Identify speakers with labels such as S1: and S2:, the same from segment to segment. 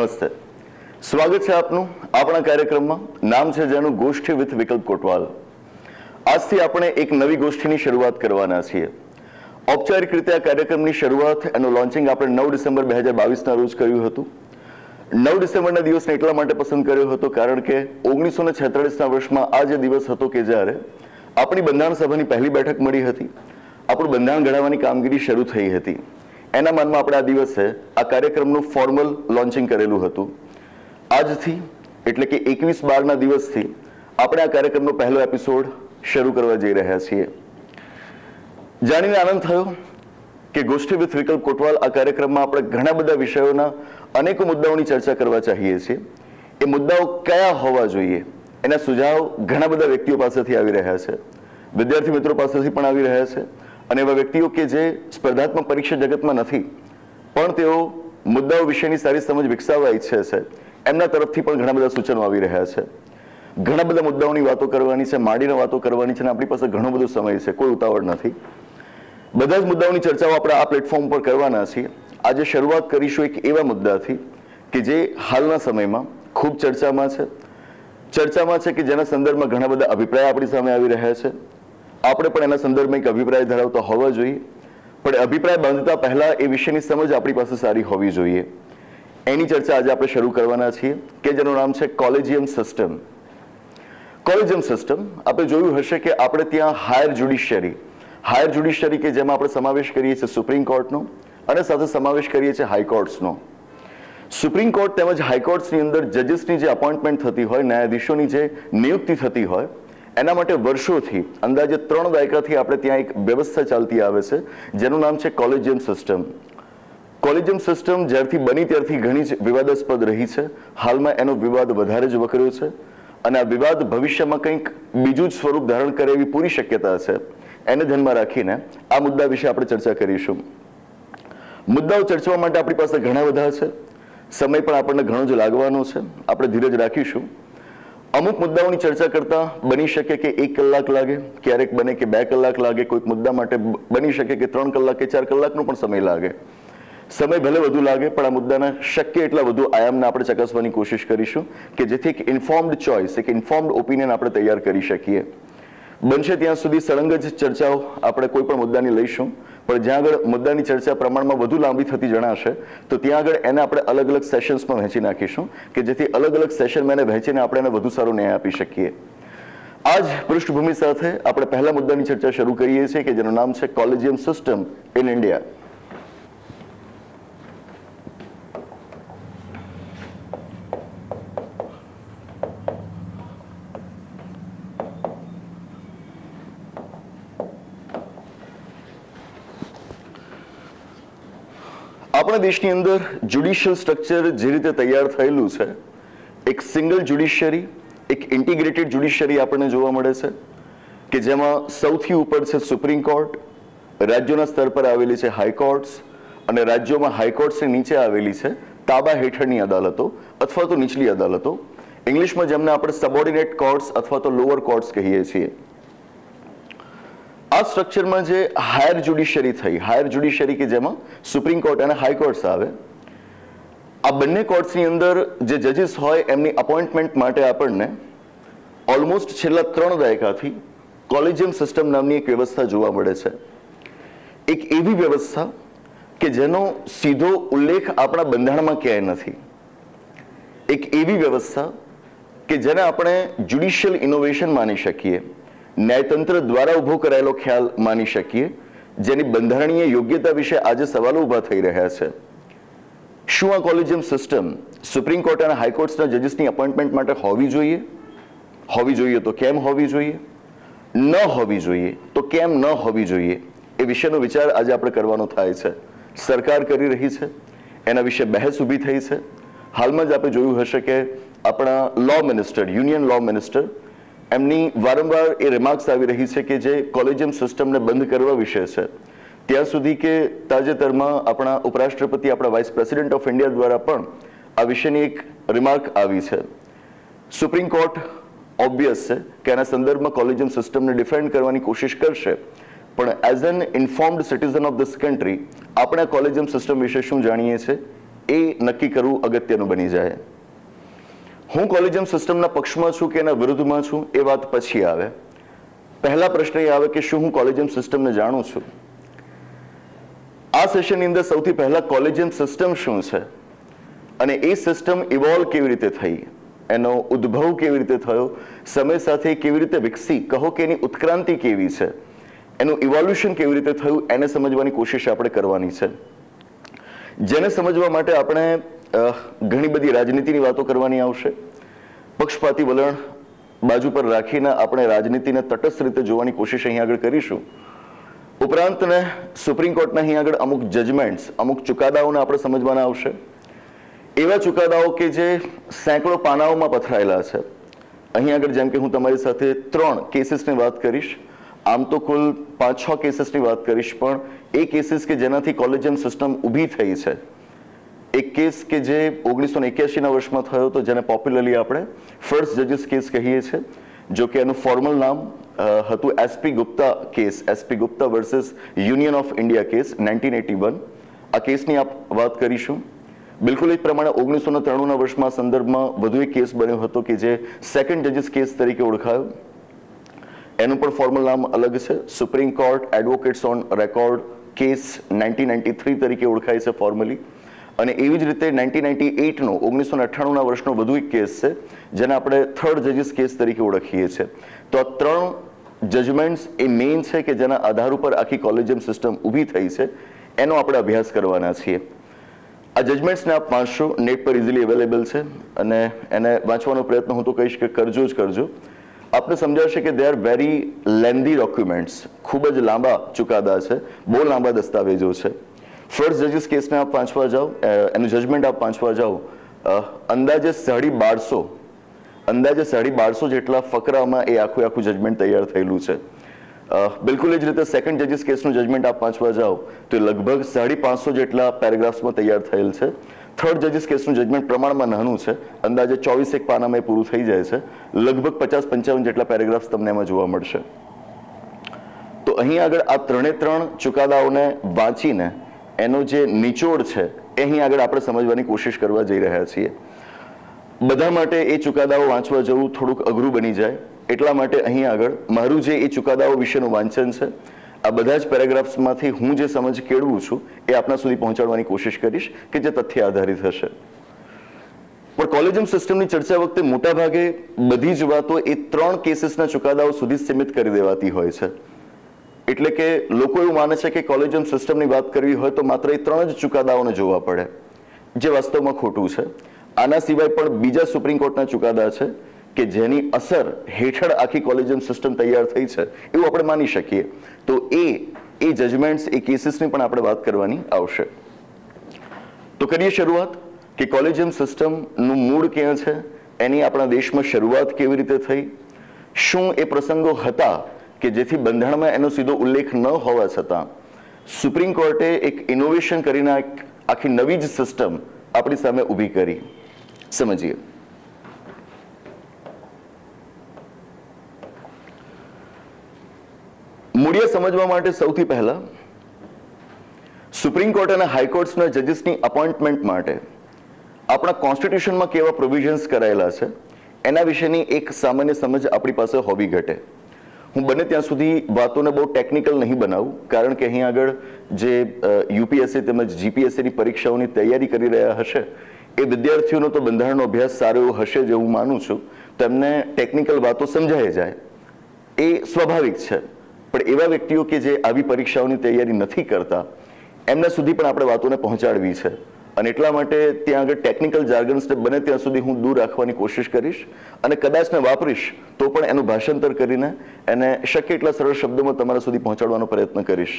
S1: નમસ્તે, સ્વાગત છે આપનું આપણા કાર્યક્રમમાં. નામ છે જેનું ગોષ્ઠી વિથ વિકલ્પ કોટવાલ. આજથી આપણે એક નવી ગોષ્ઠીની શરૂઆત કરવાના છીએ. ઔપચારિક રીતે આ કાર્યક્રમની શરૂઆત એનું લોન્ચિંગ આપણે 9 ડિસેમ્બર 2022ના રોજ કર્યું હતું. 9 ડિસેમ્બરના દિવસને એટલા માટે પસંદ કર્યો હતો કારણ કે 1946ના વર્ષમાં આ જે દિવસ હતો કે જ્યારે આપણી બંધારણ સભાની પહેલી બેઠક મળી હતી, આપણું બંધારણ ઘડાવવાની કામગીરી શરૂ થઈ હતી. એના માનમાં આપણે આ દિવસે આ કાર્યક્રમનું ફોર્મલ લોન્ચિંગ કરેલું હતું. આજથી એટલે કે 21/12ના દિવસથી આપણે આ કાર્યક્રમનો પહેલો એપિસોડ શરૂ કરવા જઈ રહ્યા છીએ. જાણીને આનંદ થયો કે ગોષ્ઠી વિથ વિકલ્પ કોટવાલ આ કાર્યક્રમમાં આપણે ઘણા બધા વિષયોના અનેકો મુદ્દાઓની ચર્ચા કરવા ચાહીએ છીએ. એ મુદ્દાઓ કયા હોવા જોઈએ એના સુઝાવ ઘણા બધા વ્યક્તિઓ પાસેથી આવી રહ્યા છે, વિદ્યાર્થી મિત્રો પાસેથી પણ આવી રહ્યા છે, અને એવા વ્યક્તિઓ કે જે સ્પર્ધાત્મક પરીક્ષા જગતમાં નથી પણ તેઓ મુદ્દાઓ વિશેની સારી સમજ વિકસાવવા ઈચ્છે છે, એમના તરફથી પણ ઘણા બધા સૂચનો આવી રહ્યા છે. ઘણા બધા મુદ્દાઓની વાતો કરવાની છે, માંડીને વાતો કરવાની છે, અને આપણી પાસે ઘણો બધો સમય છે, કોઈ ઉતાવળ નથી. બધા જ મુદ્દાઓની ચર્ચાઓ આપણે આ પ્લેટફોર્મ પર કરવાના છીએ. આજે શરૂઆત કરીશું એક એવા મુદ્દાથી કે જે હાલના સમયમાં ખૂબ ચર્ચામાં છે કે જેના સંદર્ભમાં ઘણા બધા અભિપ્રાય આપણી સામે આવી રહ્યા છે. આપણે પણ એના સંદર્ભમાં એક અભિપ્રાય ધરાવતા હોવા જોઈએ, પણ અભિપ્રાય બાંધતા પહેલા એ વિષયની સમજ આપણી પાસે સારી હોવી જોઈએ. એની ચર્ચા આજે આપણે શરૂ કરવાના છીએ કે જેનું નામ છે કોલેજિયમ સિસ્ટમ. કોલેજિયમ સિસ્ટમ આપણે જોયું હશે કે આપણે ત્યાં હાયર જ્યુડિશિયરી કે જેમાં આપણે સમાવેશ કરીએ છીએ સુપ્રીમ કોર્ટનો અને સાથે સમાવેશ કરીએ છીએ હાઈકોર્ટ્સનો. સુપ્રીમ કોર્ટ તેમજ હાઈકોર્ટ્સની અંદર જજીસની જે અપોઇન્ટમેન્ટ થતી હોય, ન્યાયાધીશોની જે નિયુક્તિ થતી હોય, એના માટે વર્ષોથી અંદાજે 3 દાયકાથી આપણે ત્યાં એક વ્યવસ્થા ચાલતી આવે છે જેનું નામ છે કોલેજિયમ સિસ્ટમ. કોલેજિયમ સિસ્ટમ જ્યારથી બની ત્યારથી ઘણી જ વિવાદાસ્પદ રહી છે. હાલમાં એનો વિવાદ વધારે જ વકર્યો છે અને આ વિવાદ ભવિષ્યમાં કંઈક બીજું જ સ્વરૂપ ધારણ કરે એવી પૂરી શક્યતા છે. એને ધ્યાનમાં રાખીને આ મુદ્દા વિશે આપણે ચર્ચા કરીશું. મુદ્દાઓ ચર્ચવા માટે આપણી પાસે ઘણા બધા છે, સમય પણ આપણને ઘણો જ લાગવાનો છે. આપણે ધીરજ રાખીશું. અમુક મુદ્દાઓની ચર્ચા કરતા બની શકે કે 1 કલાક લાગે, ક્યારેક બને કે 2 કલાક લાગે, કોઈક મુદ્દા માટે બની શકે કે 3 કલાક કે 4 કલાકનો પણ સમય લાગે. સમય ભલે વધુ લાગે પણ આ મુદ્દાના શક્ય એટલા વધુ આયામને આપણે ચકાસવાની કોશિશ કરીશું કે જેથી એક ઇન્ફોર્મ્ડ ચોઇસ, એક ઇન્ફોર્મ્ડ ઓપિનિયન આપણે તૈયાર કરી શકીએ. બનશે ત્યાં સુધી સળંગ જ ચર્ચાઓ આપણે કોઈ પણ મુદ્દાની લઈશું, પણ જ્યાં આગળ મુદ્દાની ચર્ચા પ્રમાણમાં વધુ લાંબી થતી જણાશે તો ત્યાં આગળ એને આપણે અલગ અલગ સેશન્સમાં વહેંચી નાખીશું કે જેથી અલગ અલગ સેશનમાં એને વહેંચીને આપણે એને વધુ સારો ન્યાય આપી શકીએ. આ જ પૃષ્ઠભૂમિ સાથે આપણે પહેલા મુદ્દાની ચર્ચા શરૂ કરીએ છીએ કે જેનું નામ છે કોલેજિયમ સિસ્ટમ ઇન ઇન્ડિયા. આપણા દેશની અંદર જ્યુડિશિયલ સ્ટ્રક્ચર જે રીતે તૈયાર થયેલું છે, એક સિંગલ જ્યુડિશિયરી, એક ઇન્ટિગ્રેટેડ જ્યુડિશિયરી આપણને જોવા મળે છે કે જેમાં સૌથી ઉપર છે સુપ્રીમ કોર્ટ, રાજ્યોના સ્તર પર આવેલી છે હાઈકોર્ટ્સ, અને રાજ્યોમાં હાઈકોર્ટ્સની નીચે આવેલી છે તાબા હેઠળની અદાલતો અથવા તો નીચલી અદાલતો, ઇંગ્લિશમાં જેમને આપણે સબઓર્ડિનેટ કોર્ટ્સ અથવા તો લોઅર કોર્ટ્સ કહીએ છીએ. આ સ્ટ્રક્ચરમાં જે હાયર જ્યુડિશિયરી કે જેમાં સુપ્રીમ કોર્ટ અને હાઈકોર્ટ્સ આવે, આ બંને કોર્ટ્સની અંદર જે જજીસ હોય એમની અપોઇન્ટમેન્ટ માટે આપણને ઓલમોસ્ટ છેલ્લા 3 દાયકાથી કોલેજિયમ સિસ્ટમ નામની એક વ્યવસ્થા જોવા મળે છે. એક એવી વ્યવસ્થા કે જેનો સીધો ઉલ્લેખ આપણા બંધારણમાં ક્યાંય નથી. એક એવી વ્યવસ્થા કે જેને આપણે જ્યુડિશિયલ ઇનોવેશન માની શકીએ, ન્યાયતંત્ર દ્વારા ઉભો કરાયેલો ખ્યાલ માની શકીએ, જેની બંધારણીય યોગ્યતા વિશે આજે સવાલો ઊભા થઈ રહ્યા છે. શું આ કોલેજિયમ સિસ્ટમ સુપ્રીમ કોર્ટ અને હાઈકોર્ટ્સના જજીસની અપોઇન્ટમેન્ટ માટે હોવી જોઈએ? હોવી જોઈએ તો કેમ હોવી જોઈએ? ન હોવી જોઈએ તો કેમ ન હોવી જોઈએ? એ વિશેનો વિચાર આજે આપણે કરવાનો થાય છે. સરકાર કરી રહી છે, એના વિશે બહેસ ઊભી થઈ છે. હાલમાં જ આપણે જોયું હશે કે આપણા લો મિનિસ્ટર, યુનિયન લો મિનિસ્ટર, એમની વારંવાર એ રિમાર્ક્સ આવી રહી છે કે જે કોલેજિયમ સિસ્ટમને બંધ કરવા વિશે છે. ત્યાં સુધી કે તાજેતરમાં આપણા ઉપરાષ્ટ્રપતિ, આપણા વાઇસ પ્રેસિડેન્ટ ઓફ ઇન્ડિયા દ્વારા પણ આ વિશેની એક રિમાર્ક આવી છે. સુપ્રીમ કોર્ટ ઓબ્વિયસ છે કે આના સંદર્ભમાં કોલેજિયમ સિસ્ટમને ડિફેન્ડ કરવાની કોશિશ કરશે, પણ as an informed citizen of this country આપણે કોલેજિયમ સિસ્ટમ વિશે શું જાણીએ છીએ એ નક્કી કરવું અગત્યનું બની જાય. હું કોલેજિયમ સિસ્ટમના પક્ષમાં છું કે એના વિરુદ્ધમાં છું એ વાત પછી આવે. પહેલા પ્રશ્ન એ આવે કે શું હું કોલેજિયમ સિસ્ટમને જાણું છું? આ સેશનની અંદર સૌથી પહેલા કોલેજિયમ સિસ્ટમ શું છે અને એ સિસ્ટમ ઇવોલ્વ કેવી રીતે થઈ, એનો ઉદ્ભવ કેવી રીતે થયો, સમય સાથે કેવી રીતે વિકસી, કહો કે એની ઉત્ક્રાંતિ કેવી છે, એનું ઇવોલ્યુશન કેવી રીતે થયું, એને સમજવાની કોશિશ આપણે કરવાની છે. જેને સમજવા માટે આપણે ઘણી બધી રાજનીતિની વાતો કરવાની આવશે. પક્ષપાતી વલણ બાજુ પર રાખીને આપણે રાજનીતિને તટસ્થ રીતે જોવાની કોશિશ અહીં આગળ કરીશું. ઉપરાંતને સુપ્રીમ કોર્ટના અહીં આગળ અમુક જજમેન્ટ્સ, અમુક ચુકાદાઓને આપણે સમજવાના આવશે. એવા ચુકાદાઓ કે જે સેંકડો પાનાઓમાં પથરાયેલા છે. અહીં આગળ જેમ કે હું તમારી સાથે 3 કેસીસની વાત કરીશ, આમ તો કુલ 5-6 કેસીસની વાત કરીશ, પણ એ કેસીસ કે જેનાથી કોલેજિયમ સિસ્ટમ ઊભી થઈ છે. એક કેસ કે જે 1981ના વર્ષમાં થયો હતો, જેને પોપ્યુલરલી આપણે ફર્સ્ટ જજીસ કેસ કહીએ છીએ, જો કે એનું ફોર્મલ નામ હતું SP Gupta case, SP Gupta versus union of India case 1981. આ કેસની આપ વાત કરીશું. બિલકુલ એ જ પ્રમાણે 1993ના વર્ષમાં સંદર્ભમાં વધુ એક કેસ બન્યો હતો કે જે સેકન્ડ જજીસ કેસ તરીકે ઓળખાયો. એનું પણ ફોર્મલ નામ અલગ છે, supreme court advocates on record case 1993 તરીકે ઓળખાય છે ફોર્મલી. અને એવી જ રીતે 1998નો 1998ના વર્ષનો વધુ એક કેસ છે જેને આપણે થર્ડ જજીસ કેસ તરીકે ઓળખીએ છીએ. તો આ 3 જજમેન્ટ્સ એ મેઇન છે કે જેના આધાર ઉપર આખી કોલેજિયમ સિસ્ટમ ઊભી થઈ છે, એનો આપણે અભ્યાસ કરવાના છીએ. આ જજમેન્ટ્સને આપ વાંચશો, નેટ પર ઇઝીલી અવેલેબલ છે અને એને વાંચવાનો પ્રયત્ન હું તો કહીશ કે કરજો જ કરજો. આપને સમજાશે કે they are very lengthy documents, ખૂબ જ લાંબા ચુકાદા છે, બહુ લાંબા દસ્તાવેજો છે. ફર્સ્ટ જજીસ કેસને આપ વાંચવા જાઓ, એનું જજમેન્ટ આપ વાંચવા જાઓ, અંદાજે 1250 જેટલા ફકરામાં એ આખું જજમેન્ટ તૈયાર થયેલું છે. બિલકુલ એ જ રીતે સેકન્ડ જજીસ કેસનું જજમેન્ટ આપ વાંચવા જાઓ તો લગભગ 550 જેટલા પેરેગ્રાફ્સમાં તૈયાર થયેલ છે. થર્ડ જજીસ કેસનું જજમેન્ટ પ્રમાણમાં નાનું છે, અંદાજે 24 પાનામાં એ પૂરું થઈ જાય છે. લગભગ 50-55 જેટલા પેરેગ્રાફ્સ તમને એમાં જોવા મળશે. તો અહીં આગળ આ 3 ચુકાદાઓને વાંચીને એનો જે નિચોડ છે એ અહીં આગળ આપણે સમજવાની કોશિશ કરવા જઈ રહ્યા છીએ. બધા માટે એ ચુકાદાઓ વાંચવા જવું થોડુંક અઘરું બની જાય, એટલા માટે અહીં આગળ મારું જે એ ચુકાદાઓ વિશેનું વાંચન છે, આ બધા જ પેરેગ્રાફ્સમાંથી હું જે સમજ કેળવું છું એ આપના સુધી પહોંચાડવાની કોશિશ કરીશ કે જે તથ્ય આધારિત હશે. પણ કોલેજિયમ સિસ્ટમની ચર્ચા વખતે મોટાભાગે બધી જ વાતો એ 3 કેસીસના ચુકાદાઓ સુધી સીમિત કરી દેવાતી હોય છે. એટલે કે લોકો એવું માને છે કે કોલેજિયમ સિસ્ટમની વાત કરવી હોય તો માત્ર એ 3 જ ચુકાદાઓને જોવા પડે, જે વાસ્તવમાં ખોટું છે. આના સિવાય પણ બીજા સુપ્રીમ કોર્ટના ચુકાદા છે કે જેની અસર હેઠળ આખી કોલેજિયમ સિસ્ટમ તૈયાર થઈ છે એવું આપણે માની શકીએ. તો એ જજમેન્ટ્સ, એ કેસીસની પણ આપણે વાત કરવાની આવશે. તો કરીએ શરૂઆત કે કોલેજિયમ સિસ્ટમનું મૂળ ક્યાં છે, એની આપણા દેશમાં શરૂઆત કેવી રીતે થઈ, શું એ પ્રસંગો હતા કે જેથી બંધારણમાં એનો સીધો ઉલ્લેખ ન હોવા છતાં સુપ્રીમ કોર્ટે એક ઇનોવેશન કરીને આખી નવી જ સિસ્ટમ આપણી સામે ઊભી કરી. સમજીએ. મૂળિયા સમજવા માટે સૌથી પહેલા સુપ્રીમ કોર્ટ અને હાઈકોર્ટ્સના જજીસની અપોઇન્ટમેન્ટ માટે આપણા કોન્સ્ટિટ્યુશનમાં કેવા પ્રોવિઝન્સ કરાયેલા છે એના વિશેની એક સામાન્ય સમજ આપણી પાસે હોવી ઘટે. હું બને ત્યાં સુધી વાતોને બહુ ટેકનિકલ નહીં બનાવું, કારણ કે અહીં આગળ જે યુપીએસસી તેમજ જીપીએસસીની પરીક્ષાઓની તૈયારી કરી રહ્યા હશે એ વિદ્યાર્થીઓનો તો બંધારણનો અભ્યાસ સારો એવો હશે જ એવું માનું છું. તેમને ટેકનિકલ વાતો સમજાઈ જાય એ સ્વાભાવિક છે, પણ એવા વ્યક્તિઓ કે જે આવી પરીક્ષાઓની તૈયારી નથી કરતા એમના સુધી પણ આપણે વાતોને પહોંચાડવી છે. અને એટલા માટે ત્યાં આગળ ટેકનિકલ જાર્ગન્સને બને ત્યાં સુધી હું દૂર રાખવાની કોશિશ કરીશ અને કદાચને વાપરીશ તો પણ એનું ભાષાંતર કરીને એને શક્ય એટલા સરળ શબ્દોમાં તમારા સુધી પહોંચાડવાનો પ્રયત્ન કરીશ.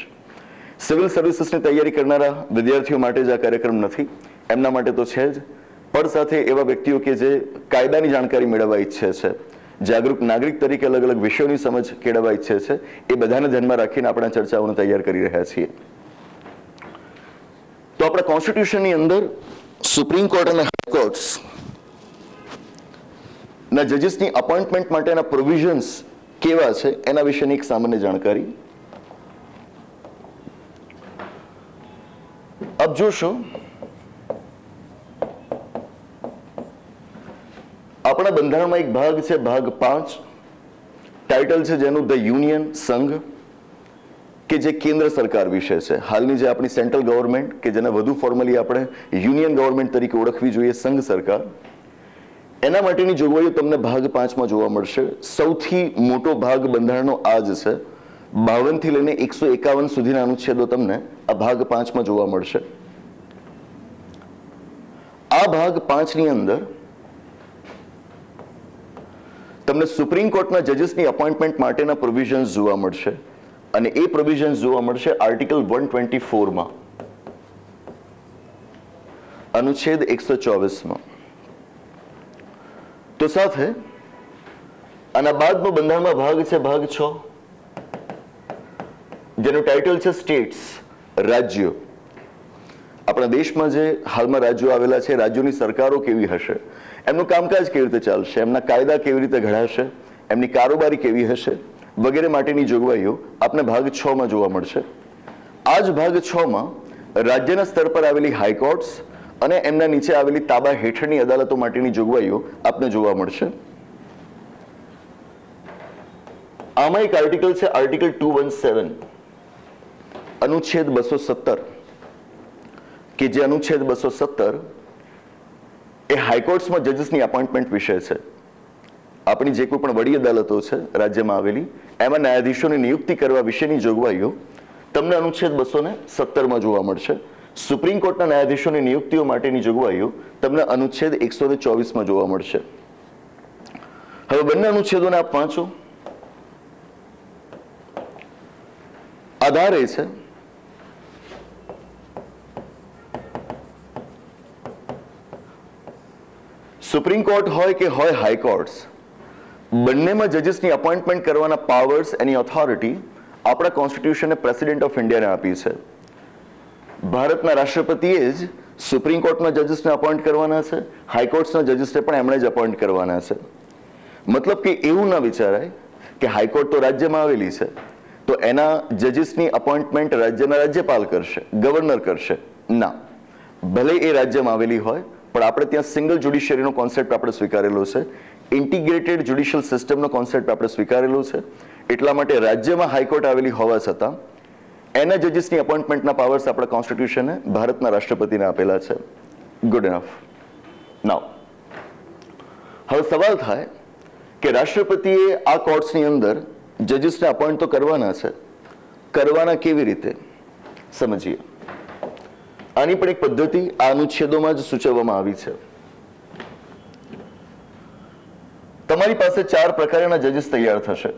S1: સિવિલ સર્વિસીસની તૈયારી કરનારા વિદ્યાર્થીઓ માટે જ આ કાર્યક્રમ નથી, એમના માટે તો છે જ, પણ સાથે એવા વ્યક્તિઓ કે જે કાયદાની જાણકારી મેળવવા ઈચ્છે છે, જાગૃત નાગરિક તરીકે અલગ અલગ વિષયોની સમજ કેળવવા ઈચ્છે છે, એ બધાને ધ્યાનમાં રાખીને આપણે ચર્ચાઓને તૈયાર કરી રહ્યા છીએ. તો આપણા કોન્સ્ટિટ્યુશનની અંદર સુપ્રીમ કોર્ટ અને હાઈકોર્ટ્સ ના જજીસની અપોઇન્ટમેન્ટ માટેના પ્રોવિઝન્સ કેવા છે એના વિશેની એક સામાન્ય જાણકારી. આપ જોશો આપણા બંધારણમાં એક ભાગ છે, ભાગ 5, ટાઇટલ છે જેનું ધ યુનિયન, સંઘ, કે જે કેન્દ્ર સરકાર વિશે છે. હાલની જે આપણી સેન્ટ્રલ ગવર્મેન્ટ, કે જેને વધુ ફોર્મલી આપણે યુનિયન ગવર્મેન્ટ તરીકે ઓળખવી જોઈએ, સંઘ સરકાર, એના માટેની જોગવાઈઓ તમને ભાગ 5માં જોવા મળશે. સૌથી મોટો ભાગ બંધારણનો આ જ છે. 52 થી લઈને 151 સુધીના અનુચ્છેદો તમને આ ભાગ 5માં જોવા મળશે. આ ભાગ 5ની અંદર તમને સુપ્રીમ કોર્ટના જજીસની અપોઇન્ટમેન્ટ માટેના પ્રોવિઝન્સ જોવા મળશે, અને એ પ્રોવિઝન્સ જોવા મળશે આર્ટિકલ 124માં, અનુચ્છેદ 124માં. તો સાથે આના બાદનો બંધારણમાં ભાગ છે ભાગ 6, જેનું ટાઇટલ છે સ્ટેટ્સ, રાજ્યો. આપણા દેશમાં જે હાલમાં રાજ્યો આવેલા છે, રાજ્યોની સરકારો કેવી હશે, એમનું કામકાજ કેવી રીતે ચાલશે, એમના કાયદા કેવી રીતે ઘડાશે, એમની કારોબારી કેવી હશે, વગેરે માટેની જોગવાઈઓ આપને ભાગ 6માં જોવા મળશે. આ જ ભાગ 6માં રાજ્યના સ્તર પર આવેલી હાઈકોર્ટ્સ અને એમના નીચે આવેલી તાબા હેઠળની અદાલતો માટેની જોગવાઈઓ આપને જોવા મળશે. આમાં એક આર્ટિકલ છે, આર્ટિકલ 217, અનુચ્છેદ 217, કે જે અનુચ્છેદ 217 એ હાઈકોર્ટ્સમાં જજીસની અપોઇન્ટમેન્ટ વિશે છે. આપણી જે કોઈ પણ વડી અદાલતો છે રાજ્યમાં આવેલી, એમાં ન્યાયાધીશોની નિયુક્તિ કરવા વિશેની જોગવાઈઓ તમને અનુચ્છેદ 217માં જોવા મળશે. સુપ્રીમ કોર્ટના ન્યાયાધીશોની નિયુક્તિઓ માટેની જોગવાઈઓ તમને અનુચ્છેદ 124માં જોવા મળશે. હવે બંને અનુચ્છેદોને આપ વાંચો. આધાર એ છે સુપ્રીમ કોર્ટ હોય કે હોય હાઈકોર્ટ્સ, બંનેમાં જજીસની અપોઇન્ટમેન્ટ કરવાના પાવર્સ, એની ઓથોરિટી આપણા કોન્સ્ટિટ્યુશને પ્રેસિડેન્ટ ઓફ ઇન્ડિયાને આપી છે. ભારતના રાષ્ટ્રપતિએ જ સુપ્રીમ કોર્ટના જજીસને અપોઇન્ટ કરવાના છે, હાઈકોર્ટ્સના જજીસને પણ એમણે જ અપોઇન્ટ કરવાના છે. મતલબ કે એવું ના વિચારાય કે હાઈકોર્ટ તો રાજ્યમાં આવેલી છે તો એના જજીસની અપોઇન્ટમેન્ટ રાજ્યના રાજ્યપાલ કરશે, ગવર્નર કરશે. ના, ભલે એ રાજ્યમાં આવેલી હોય, પણ આપણે ત્યાં સિંગલ જ્યુડિશિયરીનો કોન્સેપ્ટ આપણે સ્વીકારેલો છે, ઇન્ટિગ્રેટેડ જ્યુડિશિયલ સિસ્ટમનો કોન્સેપ્ટ આપણે સ્વીકારેલો છે. એટલા માટે રાજ્યમાં હાઈકોર્ટ આવેલી હોવા છતાં એના જજીસની અપોઇન્ટમેન્ટના પાવર્સ આપણા કોન્સ્ટિટ્યુશને ભારતના રાષ્ટ્રપતિને આપેલા છે. Good enough. નાઉ હવે સવાલ થાય કે રાષ્ટ્રપતિએ આ કોર્ટ્સની અંદર જજીસને અપોઇન્ટ તો કરવાના છે, કરવાના કેવી રીતે? સમજીએ. આની પણ એક પદ્ધતિ આ અનુચ્છેદોમાં જ સૂચવવામાં આવી છે. તમારી પાસે 4 પ્રકારના જજીસ તૈયાર થશે.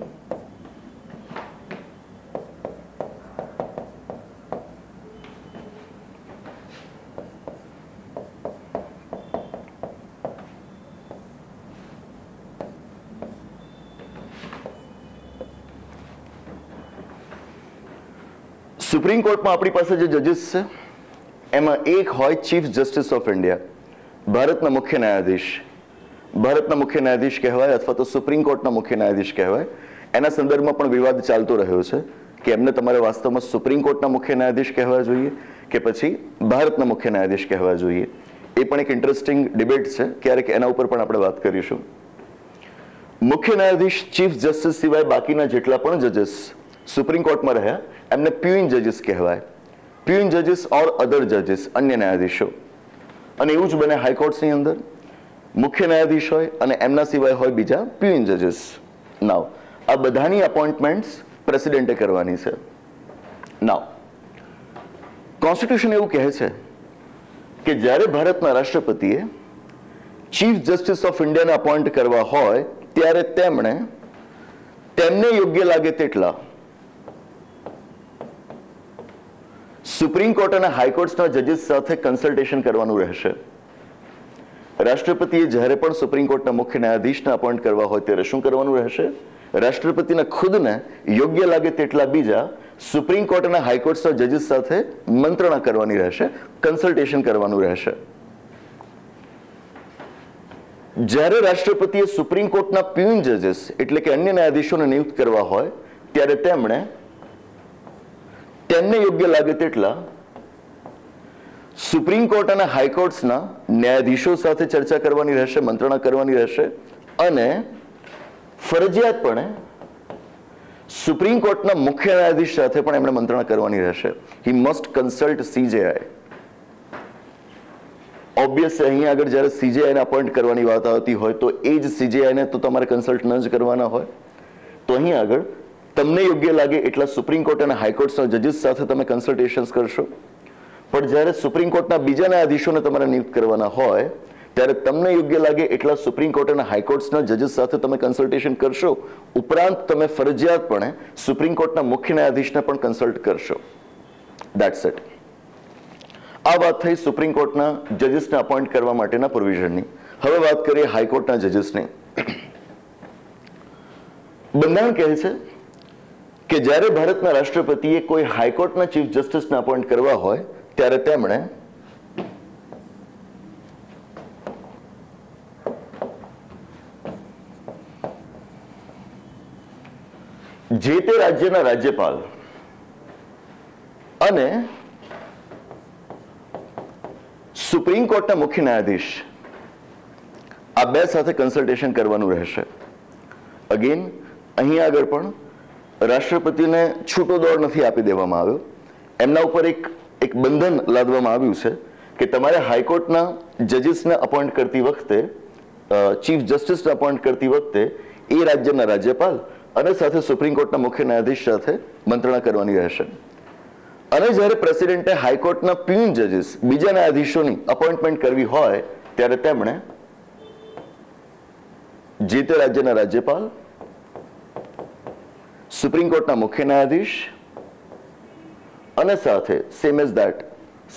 S1: સુપ્રીમ કોર્ટમાં આપણી પાસે જે જજીસ છે એમાં એક હોય ચીફ જસ્ટિસ ઓફ ઇન્ડિયા, ભારતના મુખ્ય ન્યાયાધીશ. ભારતના મુખ્ય ન્યાયાધીશ કહેવાય અથવા તો સુપ્રીમ કોર્ટના મુખ્ય ન્યાયાધીશ કહેવાય. એના સંદર્ભમાં પણ વિવાદ ચાલતો રહ્યો છે કે એમને તમારે વાસ્તવમાં સુપ્રીમ કોર્ટના મુખ્ય ન્યાયાધીશ કહેવા જોઈએ કે પછી ભારતના મુખ્ય ન્યાયાધીશ કહેવા જોઈએ. એ પણ એક ઇન્ટરેસ્ટિંગ ડિબેટ છે, ક્યારેક એના ઉપર પણ આપણે વાત કરીશું. મુખ્ય ન્યાયાધીશ ચીફ જસ્ટિસ સિવાય બાકીના જેટલા પણ જજીસ સુપ્રીમ કોર્ટમાં રહ્યા એમને પ્યુઇન જજીસ કહેવાય. પ્યુઇન જજીસ ઓર અધર જજીસ, અન્ય ન્યાયાધીશો. અને એવું જ બને હાઈકોર્ટ્સની અંદર, મુખ્ય ન્યાયાધીશ હોય અને એમના સિવાય હોય બીજા પ્યુઇન જજીસ. નાવ આ બધાની અપોઇન્ટમેન્ટ્સ પ્રેસિડેન્ટે કરવાની છે. નાવ કોન્સ્ટિટ્યુશન એવું કહે છે કે જ્યારે ભારતના રાષ્ટ્રપતિએ ચીફ જસ્ટિસ ઓફ ઇન્ડિયાને અપોઇન્ટ કરવા હોય ત્યારે તેમને યોગ્ય લાગે તેટલા સુપ્રીમ કોર્ટ અને હાઈકોર્ટ્સના જજીસ સાથે કન્સલ્ટેશન કરવાનું રહેશે. રાષ્ટ્રપતિએ જ્યારે પણ સુપ્રીમ કોર્ટના મુખ્ય ન્યાયાધીશને અપોઇન્ટ કરવા હોય ત્યારે શું કરવાનું રહેશે? રાષ્ટ્રપતિને ખુદને યોગ્ય લાગે તેટલા બીજા સુપ્રીમ કોર્ટ અને હાઈકોર્ટ્સના જજીસ સાથે મંત્રણા કરવાની રહેશે, કન્સલ્ટેશન કરવાનું રહેશે. જ્યારે રાષ્ટ્રપતિએ સુપ્રીમ કોર્ટના પ્યુઇન જજીસ એટલે કે અન્ય ન્યાયાધીશોને નિયુક્ત કરવા હોય ત્યારે તેમને યોગ્ય લાગે તેટલા સુપ્રીમ કોર્ટ અને હાઈકોર્ટ્સના ન્યાયાધીશો સાથે ચર્ચા કરવાની રહેશે, મંત્રણા કરવાની રહેશે અને ફરજિયાતપણે સુપ્રીમ કોર્ટના મુખ્ય ન્યાયાધીશ સાથે પણ એમણે મંત્રણા કરવાની રહેશે. He must consult CJI. Obvious અહીંયા આગળ જ્યારે CJI ને અપોઇન્ટ કરવાની વાત આવતી હોય તો એ જ CJI ને તો તમારે કન્સલ્ટ ન જ કરવાના હોય. તો અહીંયા આગળ તમને યોગ્ય લાગે એટલા સુપ્રીમ કોર્ટ અને હાઈકોર્ટના જજીસ સાથે તમે કન્સલ્ટેશન્સ કરશો. પણ જ્યારે સુપ્રીમ કોર્ટના બીજા ન્યાયાધીશોને તમારે નિયુક્ત કરવાના હોય ત્યારે તમને યોગ્ય લાગે એટલા સુપ્રીમ કોર્ટ અને હાઈકોર્ટના જજીસ સાથે તમે કન્સલ્ટેશન કરશો. ઉપરાંત તમે ફરજિયાતપણે સુપ્રીમ કોર્ટના મુખ્ય ન્યાયાધીશને પણ કન્સલ્ટ કરશો. That's it. આ વાત થઈ સુપ્રીમ કોર્ટના જજીસને અપોઇન્ટ કરવા માટેના પ્રોવિઝનની. હવે વાત કરીએ હાઈકોર્ટના જજીસની. બંધારણ કહે છે કે જ્યારે ભારતના રાષ્ટ્રપતિએ કોઈ હાઈકોર્ટના ચીફ જસ્ટિસને અપોઇન્ટ કરવા હોય ત્યારે તેમણે જે તે રાજ્યના રાજ્યપાલ અને સુપ્રીમ કોર્ટના મુખ્ય ન્યાયાધીશ આ બે સાથે કન્સલ્ટેશન કરવાનું રહેશે. અગેન અહીં આગળ પણ રાષ્ટ્રપતિને છૂટો દોર નથી આપી દેવામાં આવ્યો. એમના ઉપર એક બંધન લાદવામાં આવ્યું છે કે તમારે હાઈકોર્ટના જજીસને અપોઇન્ટ કરતી વખતે, ચીફ જસ્ટિસને અપોઇન્ટ કરતી વખતે એ રાજ્યના રાજ્યપાલ અને સાથે સુપ્રીમ કોર્ટના મુખ્ય ન્યાયાધીશ સાથે મંત્રણા કરવાની રહેશે. અને જ્યારે પ્રેસિડેન્ટે હાઈકોર્ટના પ્યુઇન જજીસ બીજા ન્યાયાધીશોની અપોઇન્ટમેન્ટ કરવી હોય ત્યારે તેમણે જે તે રાજ્યના રાજ્યપાલ, સુપ્રીમ કોર્ટના મુખ્ય ન્યાયાધીશ અને સાથે સેમ એઝ ધેટ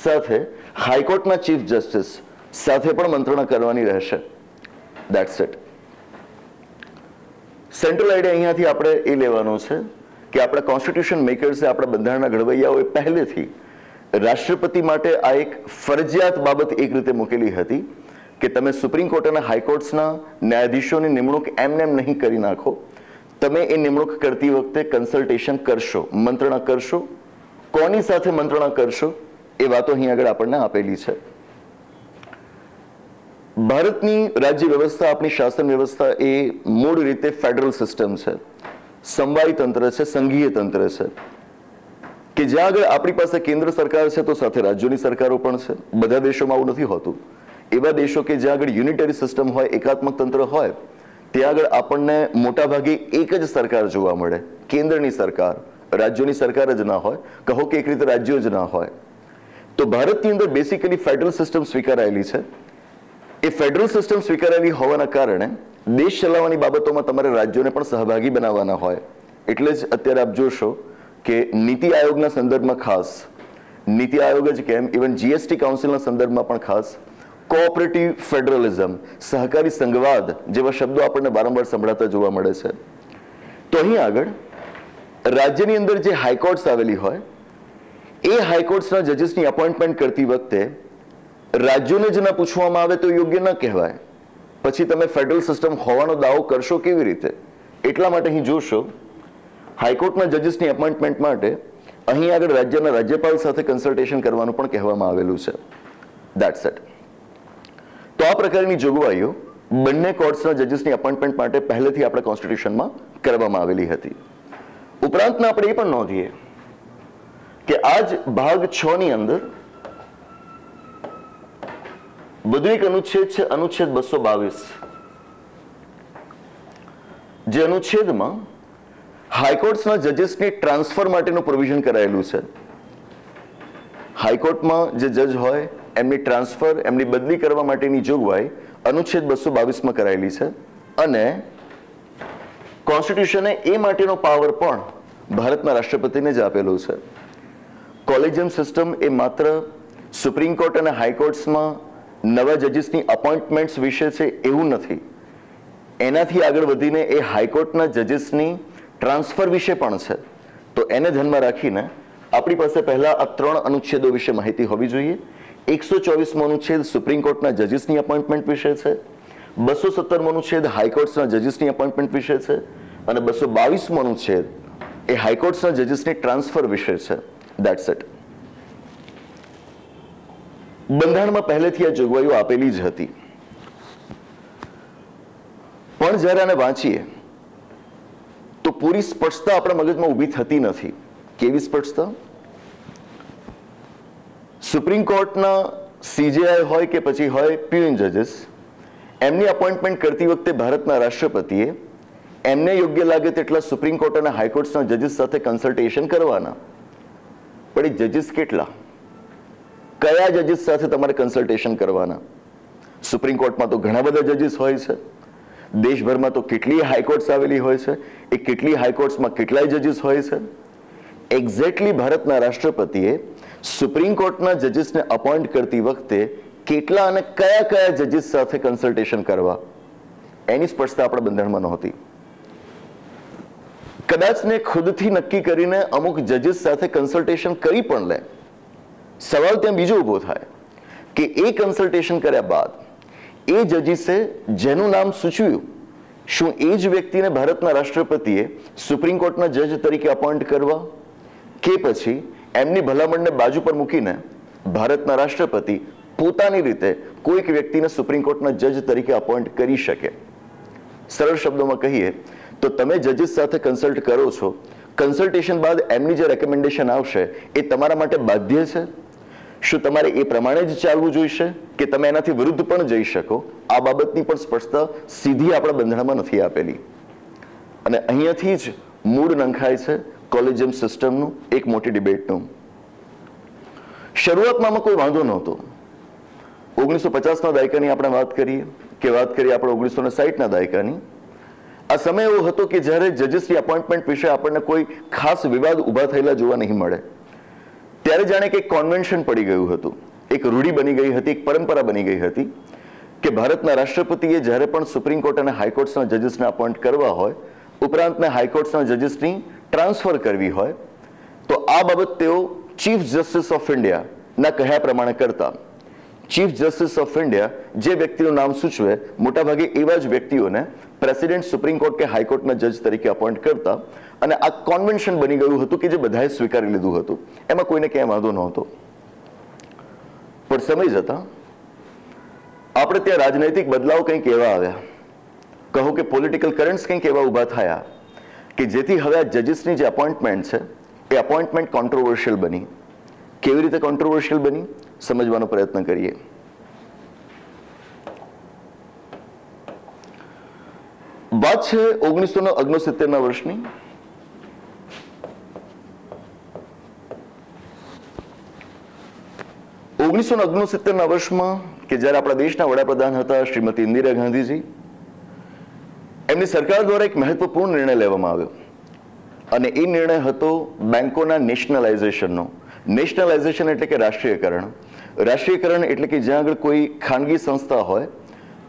S1: સાથે હાઈકોર્ટના ચીફ જસ્ટિસ સાથે પણ મંત્રણા કરવાની રહેશે. That's it. સેન્ટ્રલ આઈડિયા અહીંયાથી આપણે એ લેવાનો છે કે આપણા કોન્સ્ટિટ્યુશન મેકર્સે, આપણા બંધારણના ઘડવૈયાઓએ પહેલેથી રાષ્ટ્રપતિ માટે આ એક ફરજિયાત બાબત એક રીતે મૂકેલી હતી કે તમે સુપ્રીમ કોર્ટ અને હાઈકોર્ટ્સના ન્યાયાધીશોની નિમણૂક એમને એમ નહીં કરી નાખો. તમે એ નિમણૂક કરતી વખતે કન્સલ્ટેશન કરશો, મંત્રણા કરશો. કોની સાથે મંત્રણા કરશો એ વાતો અહીં આગળ આપણને આપેલી છે. ભારતની રાજ્ય વ્યવસ્થા, આપણી શાસન વ્યવસ્થા એ મૂળ રીતે ફેડરલ સિસ્ટમ છે, સમવાયી તંત્ર છે, સંઘીય તંત્ર છે કે જ્યાં આગળ આપણી પાસે કેન્દ્ર સરકાર છે તો સાથે રાજ્યોની સરકારો પણ છે. બધા દેશોમાં આવું નથી હોતું. એવા દેશો કે જ્યાં આગળ યુનિટરી સિસ્ટમ હોય, એકાત્મક તંત્ર હોય, ત્યાં આગળ આપણને મોટાભાગે એક જ સરકાર જોવા મળે, કેન્દ્રની સરકાર. રાજ્યોની સરકાર જ ના હોય, કહો કે એક રીતે રાજ્યો જ ના હોય. તો ભારતની અંદર બેસિકલી ફેડરલ સિસ્ટમ સ્વીકારાયેલી છે. એ ફેડરલ સિસ્ટમ સ્વીકારેલી હોવાના કારણે દેશ ચલાવવાની બાબતોમાં તમારે રાજ્યોને પણ સહભાગી બનાવવાના હોય. એટલે જ અત્યારે આપ જોશો કે નીતિ આયોગના સંદર્ભમાં ખાસ, નીતિ આયોગ જ કેમ, ઇવન GST કાઉન્સિલના સંદર્ભમાં પણ ખાસ કોઓપરેટિવ ફેડરલિઝમ, સહકારી સંઘવાદ જેવા શબ્દો આપણને વારંવાર સંભળાતા જોવા મળે છે. તો અહીં આગળ રાજ્યની અંદર જે હાઈકોર્ટ્સ આવેલી હોય એ હાઈકોર્ટ્સના જજીસની અપોઇન્ટમેન્ટ કરતી વખતે રાજ્યોને જ ના પૂછવામાં આવે તો યોગ્ય ન કહેવાય. પછી તમે ફેડરલ સિસ્ટમ હોવાનો દાવો કરશો કેવી રીતે? એટલા માટે અહીં જોશો હાઈકોર્ટના જજીસની અપોઇન્ટમેન્ટ માટે અહીં આગળ રાજ્યના રાજ્યપાલ સાથે કન્સલ્ટેશન કરવાનું પણ કહેવામાં આવેલું છે. That's it. તો આ પ્રકારની જોગવાઈઓ બંને કોર્ટ્સના જજીસની અપોઇન્ટમેન્ટ માટે પહેલેથી આપણા કોન્સ્ટિટ્યુશનમાં કરવામાં આવેલી હતી. ઉપરાંતના આપણે એ પણ નોંધીએ કે આજ ભાગ 6 ની અંદર વધુ એક અનુચ્છેદ છે, અનુચ્છેદ 222. જે અનુચ્છેદમાં હાઈકોર્ટ્સના જજીસની ટ્રાન્સફર માટેનું પ્રોવિઝન કરાયેલું છે. હાઈકોર્ટમાં જે જજ હોય એમની ટ્રાન્સફર, એમની બદલી કરવા માટેની જોગવાઈ અનુચ્છેદ 222માં કરાયેલી છે. અને કોન્સ્ટિટ્યુશને એ માટેનો પાવર પણ ભારતના રાષ્ટ્રપતિને જ આપેલો છે. કોલેજિયમ સિસ્ટમ એ માત્ર સુપ્રીમ કોર્ટ અને હાઈકોર્ટ્સમાં નવા જજીસની અપોઇન્ટમેન્ટ્સ વિશે છે એવું નથી. એનાથી આગળ વધીને એ હાઈકોર્ટના જજીસની ટ્રાન્સફર વિશે પણ છે. તો એને ધ્યાનમાં રાખીને આપણી પાસે પહેલા આ 3 અનુચ્છેદો વિશે માહિતી હોવી જોઈએ. 124મો અનુચ્છેદ સુપ્રીમ કોર્ટના જજીસની અપોઇન્ટમેન્ટ વિશે છે, 217મો અનુચ્છેદ હાઈકોર્ટ્સના જજીસની અપોઇન્ટમેન્ટ વિશે છે, અને 222મો અનુચ્છેદ એ હાઈકોર્ટ્સના જજીસની ટ્રાન્સફર વિશે છે. That's it. બંધારણમાં પહેલેથી આ જોગવાઈઓ આપેલી જ હતી. પણ જ્યારે આને વાંચીએ તો પૂરી સ્પષ્ટતા આપણા મગજમાં ઊભી થતી નથી. કેવી સ્પષ્ટતા? સુપ્રીમ કોર્ટના સીજેઆઈ હોય કે પછી હોય પ્યુઇન જજીસ, એમની અપોઇન્ટમેન્ટ કરતી વખતે ભારતના રાષ્ટ્રપતિએ એમને યોગ્ય લાગે તેટલા સુપ્રીમ કોર્ટ અને હાઈકોર્ટના જજીસ સાથે કન્સલ્ટેશન કરવાના. પણ એ જજીસ કેટલા? કયા જજીસ સાથે તમારે કન્સલ્ટેશન કરવાના? સુપ્રીમ કોર્ટમાં તો ઘણા બધા જજીસ હોય છે, દેશભરમાં તો કેટલી હાઈકોર્ટ્સ આવેલી હોય છે, એ કેટલી હાઈકોર્ટ્સમાં કેટલાય જજીસ હોય છે. એક્ઝેક્ટલી ભારતના રાષ્ટ્રપતિએ સુપ્રીમ કોર્ટના જજીસને અપોઇન્ટ કરતી વખતે કેટલા અને કયા કયા જજીસ સાથે કન્સલ્ટેશન કરવા, એની સ્પષ્ટતા આપણા બંધારણમાં નહોતી. કદાચ ને ખુદથી નક્કી કરીને અમુક જજીસ સાથે કન્સલ્ટેશન કરી પણ લે. સવાલ ત્યાં બીજો ઊભો થાય કે એ કન્સલ્ટેશન કર્યા બાદ એ જજીસે જેનું નામ સૂચવ્યું, શું એ જ વ્યક્તિને ભારતના રાષ્ટ્રપતિએ સુપ્રીમ કોર્ટના જજ તરીકે અપોઇન્ટ કરવા, કે પછી એમની ભલામણને બાજુ પર મૂકીને ભારતના રાષ્ટ્રપતિ પોતાની રીતે કોઈક વ્યક્તિને સુપ્રીમ કોર્ટના જજ તરીકે અપોઇન્ટ કરી શકે? સરળ શબ્દોમાં કહીએ તો તમે જજીસ સાથે કન્સલ્ટ કરો છો, કન્સલ્ટેશન બાદ એમની જે રેકમેન્ડેશન આવશે એ તમારા માટે બાધ્ય છે? શું તમારે એ પ્રમાણે જ ચાલવું જોઈશે કે તમે એનાથી વિરુદ્ધ પણ જઈ શકો? આ બાબતની પણ સ્પષ્ટતા સીધી આપણા બંધારણમાં નથી આપેલી. અને અહીંયાથી જ મૂળ નંખાય છે કોલેજિયમ સિસ્ટમનું એક મોટી ડિબેટનું. શરૂઆતમાં કોઈ વાંધો નહોતો. 1950ના દાયકાની આપણે વાત કરીએ કે વાત કરીએ આપણે 1960ના દાયકાની, આ સમય એવો હતો કે જ્યારે જજીસની અપોઇન્ટમેન્ટ વિશે આપણને કોઈ ખાસ વિવાદ ઊભા થયેલા જોવા નહીં મળે. ત્યારે જાણે કે એક કોન્વેન્શન પડી ગયું હતું, એક રૂઢિ બની ગઈ હતી, એક પરંપરા બની ગઈ હતી કે ભારતના રાષ્ટ્રપતિએ જ્યારે પણ સુપ્રીમ કોર્ટ અને હાઈકોર્ટ્સના જજીસને અપોઇન્ટ કરવા હોય, ઉપરાંતને હાઈકોર્ટ્સના જજીસની ટ્રાન્સફર કરવી હોય, તો આ બાબત તેઓ ચીફ જસ્ટિસ ઓફ ઇન્ડિયાના કહ્યા પ્રમાણે કરતા. ચીફ જસ્ટિસ ઓફ ઇન્ડિયા જે વ્યક્તિનું નામ સૂચવે, મોટાભાગે એવા જ વ્યક્તિઓને પ્રેસિડેન્ટ સુપ્રીમ કોર્ટ કે હાઈકોર્ટના જજ તરીકે અપોઇન્ટ કરતા. અને આ કોન્વેન્શન બની ગયું હતું કે જે બધાએ સ્વીકારી લીધું હતું, એમાં કોઈને ક્યાંય વાંધો નહોતો. પણ સમય જતા આપણે ત્યાં રાજનૈતિક બદલાવ કંઈક એવા આવ્યા, કહો કે પોલિટિકલ કરન્ટ્સ કંઈક એવા ઊભા થયા કે જેથી હવે આ જજીસની જે અપોઇન્ટમેન્ટ છે એ અપોઇન્ટમેન્ટ કોન્ટ્રોવર્શિયલ બની. કેવી રીતે કોન્ટ્રોવર્શિયલ બની સમજવાનો પ્રયત્ન કરીએ. વાત છે 1969ના વર્ષની. ના વર્ષમાં કે જ્યારે આપણા દેશના વડાપ્રધાન હતા શ્રીમતી ઇન્દિરા ગાંધીજી, એમની સરકાર દ્વારા એક મહત્વપૂર્ણ નિર્ણય લેવામાં આવ્યો અને એ નિર્ણય હતો બેંકોના નેશનલાઇઝેશનનો. નેશનલાઇઝેશન એટલે કે રાષ્ટ્રીયકરણ. રાષ્ટ્રીયકરણ એટલે કે જ્યાં આગળ કોઈ ખાનગી સંસ્થા હોય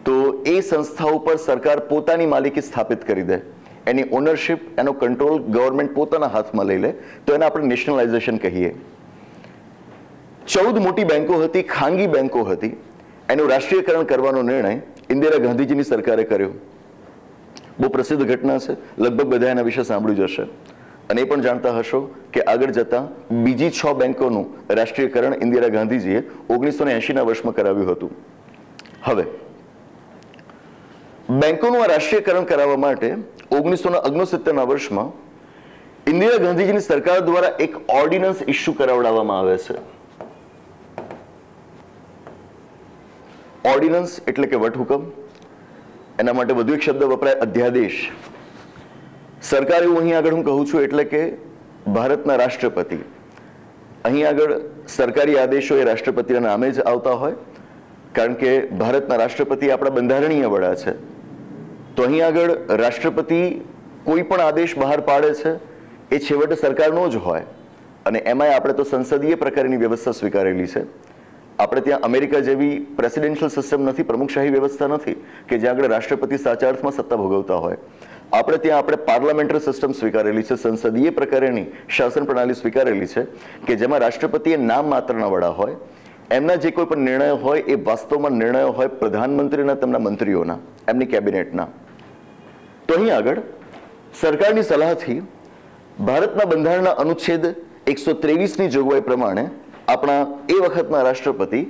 S1: તો એ સંસ્થા ઉપર સરકાર પોતાની માલિકી સ્થાપિત કરી દે, એની ઓનરશિપ, એનો કંટ્રોલ ગવર્મેન્ટ પોતાના હાથમાં લઈ લે, તો એને આપણે નેશનલાઇઝેશન કહીએ. 14 મોટી બેંકો હતી, ખાનગી બેંકો હતી, એનું રાષ્ટ્રીયકરણ કરવાનો નિર્ણય ઇન્દિરા ગાંધીજીની સરકારે કર્યો. બહુ પ્રસિદ્ધ ઘટના છે, લગભગ બધા એના વિશે સાંભળ્યું જ હશે અને એ પણ જાણતા હશો કે આગળ જતા બીજી 6 બેંકોનું રાષ્ટ્રીયકરણ ઇન્દિરા ગાંધીજીએ 1980ના વર્ષમાં કરાવ્યું હતું. હવે બેંકોનું આ રાષ્ટ્રીયકરણ કરાવવા માટે 1969ના વર્ષમાં ઇન્દિરા ગાંધીજીની સરકાર દ્વારા એક ઓર્ડિનન્સ ઇસ્યુ કરાવડાવવામાં આવે છે. ઓર્ડિનન્સ એટલે કે વટહુકમ. એના માટે વધુ એક શબ્દ વપરાય, અધ્યાદેશ. સરકાર એવું અહીં આગળ હું કહું છું એટલે કે ભારતના રાષ્ટ્રપતિ, અહીં આગળ સરકારી આદેશો એ રાષ્ટ્રપતિના નામે જ આવતા હોય, કારણ કે ભારતના રાષ્ટ્રપતિ આપણા બંધારણીય વડા છે. તો અહીં આગળ રાષ્ટ્રપતિ કોઈ પણ આદેશ બહાર પાડે છે એ છેવટે સરકારનો જ હોય અને એમાંય આપણે તો સંસદીય પ્રકારની વ્યવસ્થા સ્વીકારેલી છે. આપણે ત્યાં અમેરિકા જેવી પ્રેસિડેન્શિયલ સિસ્ટમ નથી, પ્રમુખશાહી વ્યવસ્થા નથી કે જ્યાં આગળ રાષ્ટ્રપતિ સાચા અર્થમાં સત્તા ભોગવતા હોય. આપણે ત્યાં પાર્લામેન્ટરી સિસ્ટમ સ્વીકારેલી છે, સંસદીય પ્રકારની શાસન પ્રણાલી સ્વીકારેલી છે કે જેમાં રાષ્ટ્રપતિ એ નામ માત્રના વડા હોય. એમના જે કોઈ પણ નિર્ણયો હોય એ વાસ્તવમાં નિર્ણયો હોય પ્રધાનમંત્રીના, તેમના મંત્રીઓના, એમની કેબિનેટના. તો અહીં આગળ સરકારની સલાહથી ભારતના બંધારણના અનુચ્છેદ 123ની જોગવાઈ પ્રમાણે આપણા એ વખતના રાષ્ટ્રપતિ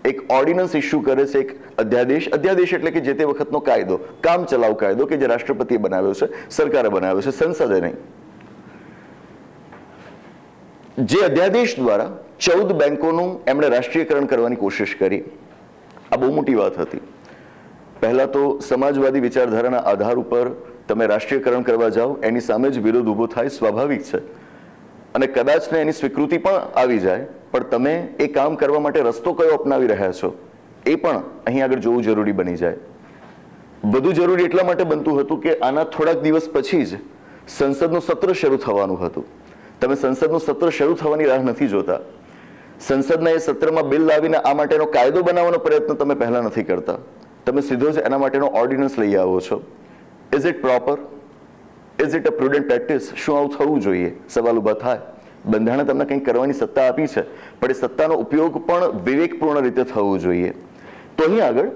S1: એક ઓર્ડિનન્સ ઇસ્યુ કરે છે, એક અધ્યાદેશ એટલે કે જે તે વખતનો કાયદો, કામ ચલાવ કાયદો કે જે રાષ્ટ્રપતિએ બનાવ્યો છે, સરકારે બનાવ્યો છે, સંસદે નહીં. જે અધ્યાદેશ દ્વારા 14 બેંકોનું એમણે રાષ્ટ્રીયકરણ કરવાની કોશિશ કરી. આ બહુ મોટી વાત હતી. પહેલા તો સમાજવાદી વિચારધારાના આધાર ઉપર તમે રાષ્ટ્રીયકરણ કરવા જાઓ, એની સામે જ વિરોધ ઊભો થાય, સ્વાભાવિક છે, અને કદાચ ને એની સ્વીકૃતિ પણ આવી જાય, પણ તમે એ કામ કરવા માટે રસ્તો કયો અપનાવી રહ્યા છો એ પણ અહીં આગળ જોવું જરૂરી બની જાય. વધુ જરૂરી એટલા માટે બનતું હતું કે આના થોડાક દિવસ પછી જ સંસદનું સત્ર શરૂ થવાનું હતું. તમે સંસદનું સત્ર શરૂ થવાની રાહ નથી જોતા. સંસદના એ સત્રમાં બિલ લાવીને આ માટેનો કાયદો બનાવવાનો પ્રયત્ન તમે પહેલા નથી કરતા. તમે સીધો જ એના માટેનો ઓર્ડિનન્સ લઈ આવો છો. Is it proper? Is it a prudent practice? શું આવું થવું જોઈએ? સવાલ ઊભા થાય. બંધારણે તમને કંઈક કરવાની સત્તા આપી છે, પણ એ સત્તાનો ઉપયોગ પણ વિવેકપૂર્ણ રીતે થવો જોઈએ. તો અહીં આગળ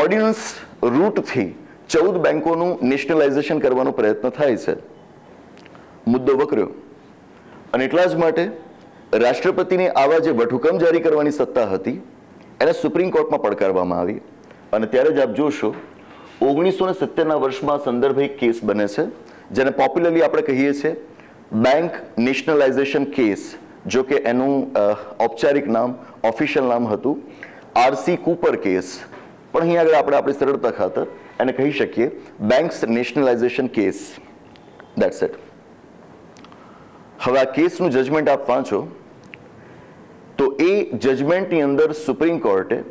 S1: ઓર્ડિનન્સ રૂટથી 14 બેંકોનું નેશનલાઇઝેશન કરવાનો પ્રયત્ન થાય છે. મુદ્દો વકર્યો, અને એટલા જ માટે રાષ્ટ્રપતિની આવા જે વટહુકમ જારી કરવાની સત્તા હતી એને સુપ્રીમ કોર્ટમાં પડકારવામાં આવી. અને ત્યારે જ આપ જોશો 1970ના વર્ષમાં સંદર્ભ એક કેસ બને છે, જેને પોપ્યુલરલી આપણે કહીએ છીએ બેંક નેશનલાઇઝેશન કેસ. જો કે એનું ઔપચારિક નામ, ઓફિશિયલ નામ હતું RC કૂપર કેસ, પણ અહીં આગળ આપણે આપણી સરળતા ખાતર એને કહી શકીએ બેંક્સ નેશનલાઇઝેશન કેસ. That's it. હવે આ કેસનું જજમેન્ટ આપ વાંચો તો એ જજમેન્ટની અંદર સુપ્રીમ કોર્ટે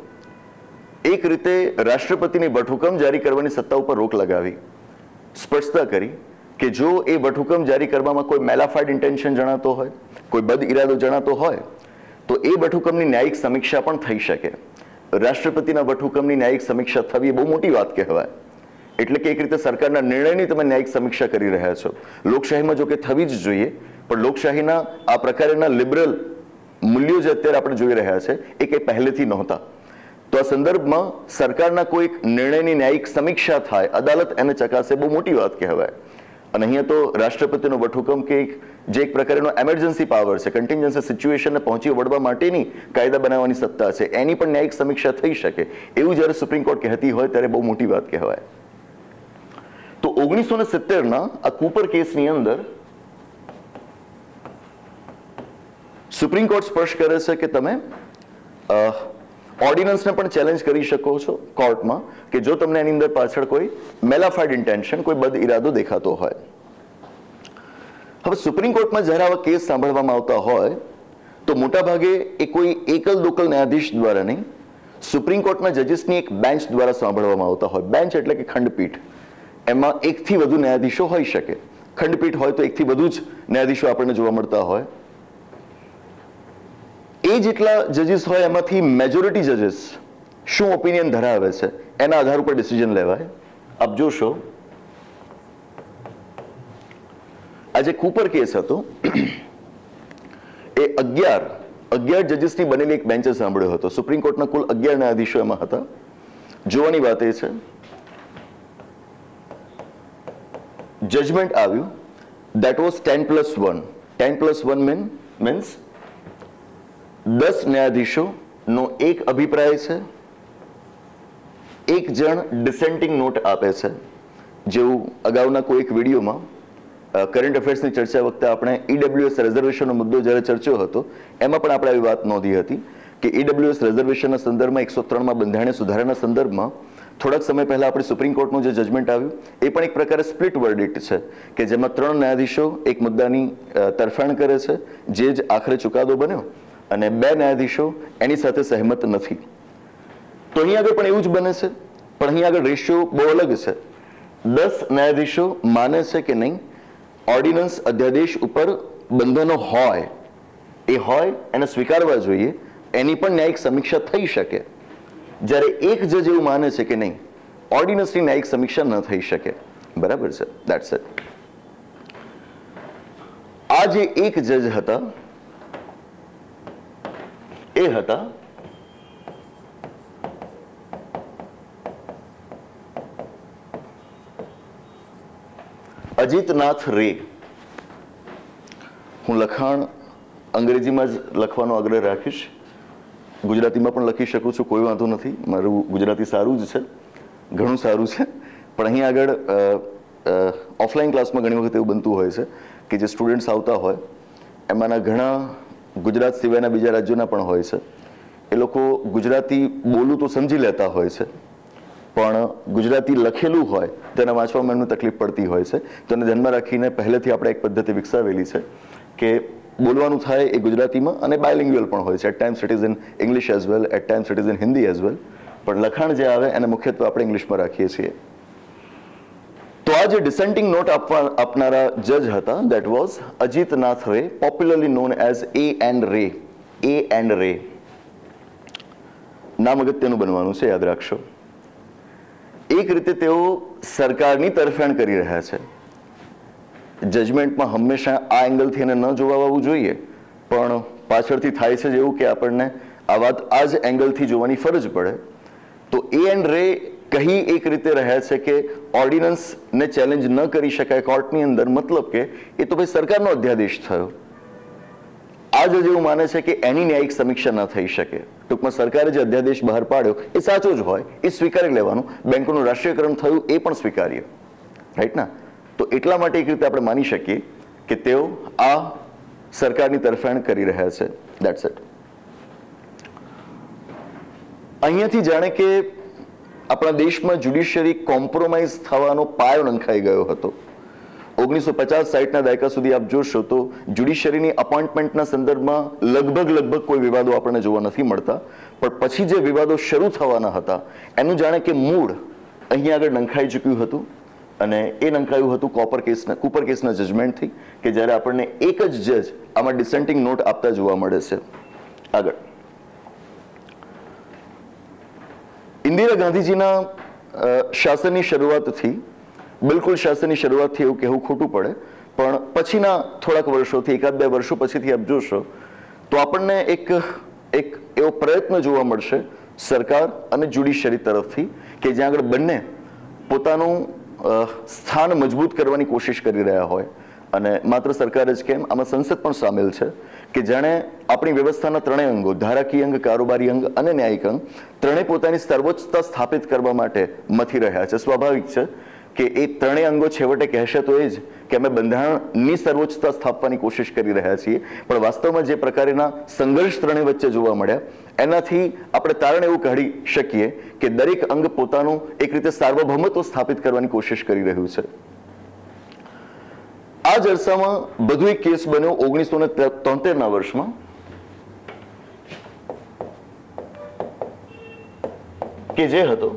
S1: એક રીતે રાષ્ટ્રપતિની વટહુકમ જારી કરવાની સત્તા ઉપર રોક લગાવી, સ્પષ્ટતા કરી કે જો એ વટહુકમ જારી કરવામાં કોઈ મેલાફાઇડ ઇન્ટેન્શન જણાતો હોય, કોઈ બદ ઇરાદો જણાતો હોય, તો એ વટહુકમની ન્યાયિક સમીક્ષા પણ થઈ શકે. રાષ્ટ્રપતિના વટહુકમની ન્યાયિક સમીક્ષા થવી એ બહુ મોટી વાત કહેવાય. એટલે કે એક રીતે સરકારના નિર્ણયની તમે ન્યાયિક સમીક્ષા કરી રહ્યા છો. લોકશાહીમાં જો કે થવી જ જોઈએ, પણ લોકશાહીના આ પ્રકારના લિબરલ મૂલ્યો જે અત્યારે આપણે જોઈ રહ્યા છે એ કંઈ પહેલેથી નહોતા. તો આ સંદર્ભમાં સરકારના કોઈક નિર્ણયની ન્યાયિક સમીક્ષા થાય, અદાલત એને ચકાસે, બહુ મોટી વાત કહેવાય. અને અહીંયા તો રાષ્ટ્રપતિનો વટહુકમ કે જે એક પ્રકારનો એમરજન્સી પાવર છે, કન્ટિન્જન્સી સિચ્યુએશનને પહોંચી વળવા માટેની કાયદા બનાવવાની સત્તા છે, એની પણ ન્યાયિક સમીક્ષા થઈ શકે એવું જ્યારે સુપ્રીમ કોર્ટ કહેતી હોય ત્યારે બહુ મોટી વાત કહેવાય. તો 1970ના આ કૂપર કેસની અંદર સુપ્રીમ કોર્ટ સ્પષ્ટ કરે છે કે તમે ઓર્ડિનન્સને પણ ચેલેન્જ કરી શકો છો કોર્ટમાં કે જો તમને એની અંદર પાછળ કોઈ મેલાફાઇડ ઇન્ટેન્શન, કોઈ બદ ઇરાદો દેખાતો હોય. હવે સુપ્રીમ કોર્ટમાં જ્યારે આવા કેસ સાંભળવામાં આવતા હોય તો મોટાભાગે એ કોઈ એકલ દોકલ ન્યાયાધીશ દ્વારા નહીં, સુપ્રીમ કોર્ટના જજીસની એક બેન્ચ દ્વારા સાંભળવામાં આવતા હોય. બેન્ચ એટલે કે ખંડપીઠ. એમાં એકથી વધુ ન્યાયાધીશો હોઈ શકે. ખંડપીઠ હોય તો એકથી વધુ જ ન્યાયાધીશો આપણને જોવા મળતા હોય. એ જેટલા જજીસ હોય એમાંથી મેજોરિટી જજીસ શું ઓપિનિયન ધરાવે છે એના આધાર ઉપર ડિસિઝન લેવાય. આપ જોશો આ જે કૂપર કેસ હતો એ 11 જજીસની બનેલી એક બેન્ચે સાંભળ્યો હતો. સુપ્રીમ કોર્ટના કુલ 11 ન્યાયાધીશો એમાં હતા. જોવાની વાત એ છે જજમેન્ટ આવ્યું that was 10+1. 10+1 means 10 ન્યાયાધીશોનો એક અભિપ્રાય છે, એક જણ ડિસેન્ટિંગ નોટ આપે છે. જેવું અગાઉના કોઈ એક વિડીયોમાં કરંટ અફેર્સની ચર્ચા વખતે આપણે EWS રિઝર્વેશનનો મુદ્દો જ્યારે ચર્ચ્યો હતો એમાં પણ આપણે આવી વાત નોંધી હતી કે EWS રિઝર્વેશનના સંદર્ભમાં 103માં બંધારણીય સુધારાના સંદર્ભમાં થોડાક સમય પહેલા આપણે સુપ્રીમ કોર્ટનું જે જજમેન્ટ આવ્યું એ પણ એક પ્રકારે સ્પ્લિટ વર્ડિક્ટ છે કે જેમાં 3 ન્યાયાધીશો એક મુદ્દાની તરફેણ કરે છે, જે જ આખરે ચુકાદો બન્યો, અને 2 ન્યાયાધીશો એની સાથે સહેમત નથી. તો અહીં આગળ પણ એવું જ બને છે, પણ અહીં આગળ રેશિયો બહુ અલગ છે. 10 ન્યાયાધીશો માને છે કે નહીં ઓર્ડિનન્સ અધ્યાદેશ ઉપર બંધનો હોય, એ હોય એને સ્વીકારવા જોઈએ, એની પણ ન્યાયિક સમીક્ષા થઈ શકે. જ્યારે એક જજ એવું માને છે કે નહીં ઓર્ડિનન્સની ન્યાયિક સમીક્ષા ન થઈ શકે. બરાબર છે, ધેટ્સ ઇટ. આ જે એક જજ હતા એ હતા અજીતનાથ રે. હું લખાણ અંગ્રેજીમાં જ લખવાનો આગ્રહ રાખીશ ગુજરાતીમાં પણ લખી શકું છું, કોઈ વાંધો નથી. મારું ગુજરાતી સારું જ છે, ઘણું સારું છે. પણ અહીં આગળ ઓફલાઈન ક્લાસમાં ઘણી વખત એવું બનતું હોય છે કે જે સ્ટુડન્ટ્સ આવતા હોય એમાંના ઘણા ગુજરાત સિવાયના બીજા રાજ્યોના પણ હોય છે. એ લોકો ગુજરાતી બોલું તો સમજી લેતા હોય છે, પણ ગુજરાતી લખેલું હોય તેના વાંચવામાં એમને તકલીફ પડતી હોય છે. તો એને ધ્યાનમાં રાખીને પહેલેથી આપણે એક પદ્ધતિ વિકસાવેલી છે કે બોલવાનું થાય એ ગુજરાતીમાં અને બાયલિંગ્યુઅલ પણ હોય છે. At times it is in English as well, at times it is in Hindi as well, પણ લખાણ જે આવે એને મુખ્યત્વે આપણે ઇંગ્લિશમાં રાખીએ છીએ. તો આ જે ડિસેન્ટિંગ નોટ આપનારા જજ હતા દેટ વોઝ અજીત નાથ રે, popularly known as a and રે. એ એન્ડ રે નામ અગત્યનું બનવાનું છે, યાદ રાખશો. એક રીતે તેઓ સરકારની તરફેણ કરી રહ્યા છે. જજમેન્ટમાં હંમેશા આ એંગલથી એને ન જોવા આવવું જોઈએ, પણ પાછળથી થાય છે જેવું કે આપણને આ વાત આ જ એંગલથી જોવાની ફરજ પડે. તો એ એન્ડ રે કહી એક રીતે રહ્યા છે કે ઓર્ડિનન્સને ચેલેન્જ ન કરી શકાય કોર્ટની અંદર, મતલબ કે એ તો ભાઈ સરકારનો અધ્યાદેશ થયો. આ જ એવું માને છે કે એની ન્યાયિક સમીક્ષા ન થઈ શકે. ટૂંકમાં સરકારે જે અધ્યાદેશ બહાર પાડ્યો એ સાચો જ હોય, એ સ્વીકારી લેવાનું. બેંકોનું રાષ્ટ્રીયકરણ થયું એ પણ સ્વીકાર્ય, રાઈટ ના? તો એટલા માટે એક રીતે આપણે માની શકીએ કે તેઓ આ સરકારની તરફેણ કરી રહ્યા છે. That's it. અહીંયાથી જાણે કે આપણા દેશમાં જ્યુડિશિયરી કોમ્પ્રોમાઇઝ થવાનો પાયો નંખાઈ ગયો હતો. 1950-60ના દાયકા સુધી આપ જોશો તો જ્યુડિશિયરીની અપોઇન્ટમેન્ટના સંદર્ભમાં લગભગ કોઈ વિવાદો આપણને જોવા નથી મળતા, પણ પછી જે વિવાદો શરૂ થવાના હતા એનું જાણે કે મૂળ અહીં આગળ નંખાઈ ચૂક્યું હતું. અને એ નંખાયું હતું કૂપર કેસના જજમેન્ટથી, કે જ્યારે આપણને એક જ જજ આમાં ડિસેન્ટિંગ નોટ આપતા જોવા મળે છે. આગળ ઇન્દિરા ગાંધીજીના શાસનની શરૂઆતથી, બિલકુલ શાસનની શરૂઆતથી એવું કહેવું ખોટું પડે, પણ પછીના થોડાક વર્ષોથી, 1-2 વર્ષો પછીથી આપ જોશો તો આપણને એક એવો પ્રયત્ન જોવા મળશે સરકાર અને જ્યુડિશિયરી તરફથી કે જ્યાં આગળ બંને પોતાનું સ્થાન મજબૂત કરવાની કોશિશ કરી રહ્યા હોય. અને માત્ર સરકાર જ કેમ, આમાં સંસદ પણ સામેલ છે કે જેણે આપણી વ્યવસ્થાના ત્રણેય અંગો, ધારાકીય અંગ, કારોબારી અંગ અને ન્યાયિક અંગ, ત્રણેય પોતાની સર્વોચ્ચતા સ્થાપિત કરવા માટે મથી રહ્યા છે. સ્વાભાવિક છે કે એ ત્રણેય અંગો છેવટે કહેશે તો એ જ કે અમે બંધારણની સર્વોચ્ચતા સ્થાપવાની કોશિશ કરી રહ્યા છીએ, પણ વાસ્તવમાં જે પ્રકારના સંઘર્ષ ત્રણેય વચ્ચે જોવા મળ્યા એનાથી આપણે તારણ એવું કાઢી શકીએ કે દરેક અંગ પોતાનું એક રીતે સાર્વભૌમત્વ સ્થાપિત કરવાની કોશિશ કરી રહ્યું છે. આ જ અરસામાં બધું એક કેસ બન્યો 1973ના વર્ષમાં, કે જે હતો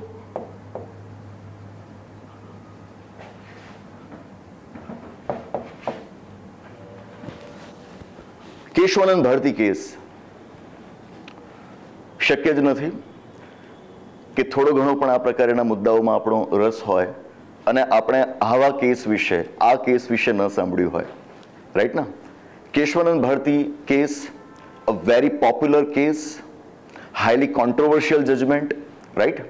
S1: કેશવાનંદ ભારતી કેસ. શક્ય જ નથી કે થોડો ઘણો પણ આ પ્રકારના મુદ્દાઓમાં આપણો રસ હોય અને આપણે આવા કેસ વિશે, આ કેસ વિશે ન સાંભળ્યું હોય, રાઈટ ના? Kesavananda Bharati case, a very popular case, highly controversial judgment, right?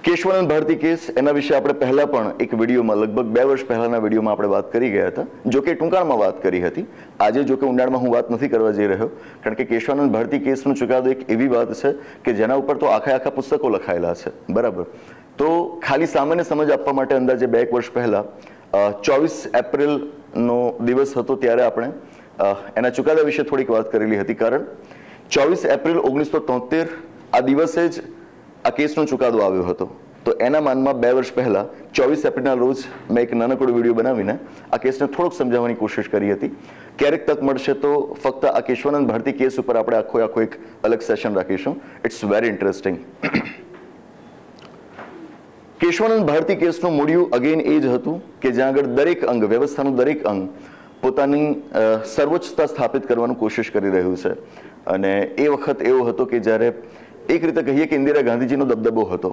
S1: Kesavananda Bharati case, એના વિશે આપણે પહેલા પણ એક વિડીયોમાં, લગભગ 2 વર્ષ પહેલાના વિડીયોમાં આપણે વાત કરી ગયા હતા, જો કે ટૂંકાણમાં વાત કરી હતી. આજે જો કે ઊંડાણમાં હું વાત નથી કરવા જઈ રહ્યો, કારણ કે કેશવાનંદ ભારતી કેસનો ચુકાદો એક એવી વાત છે કે જેના ઉપર તો આખા પુસ્તકો લખાયેલા છે, બરાબર? તો ખાલી સામાન્ય સમજ આપવા માટે અંદાજે 2 વર્ષ પહેલા 24 એપ્રિલનો દિવસ હતો ત્યારે આપણે એના ચુકાદા વિશે થોડીક વાત કરેલી હતી. કારણ 24 એપ્રિલ 1973 આ દિવસે જ આ કેસનો ચુકાદો આવ્યો હતો. તો એના માનમાં 2 વર્ષ પહેલા 24 એપ્રિલના રોજ મેં એક નાનકડો વિડીયો બનાવીને આ કેસને થોડોક સમજાવવાની કોશિશ કરી હતી. ક્યારેક તક મળશે તો ફક્ત આ કેશવાનંદ ભારતી કેસ ઉપર આપણે આખો એક અલગ સેશન રાખીશું. It's very interesting. Kesavananda Bharati કેસનું મૂળિયું અગેન એ જ હતું કે જ્યાં આગળ દરેક અંગ, વ્યવસ્થાનું દરેક અંગ પોતાની સર્વોચ્ચતા સ્થાપિત કરવાનું કોશિશ કરી રહ્યું છે. અને એ વખત એવો હતો કે જ્યારે એક રીતે કહીએ કે ઇન્દિરા ગાંધીજીનો દબદબો હતો,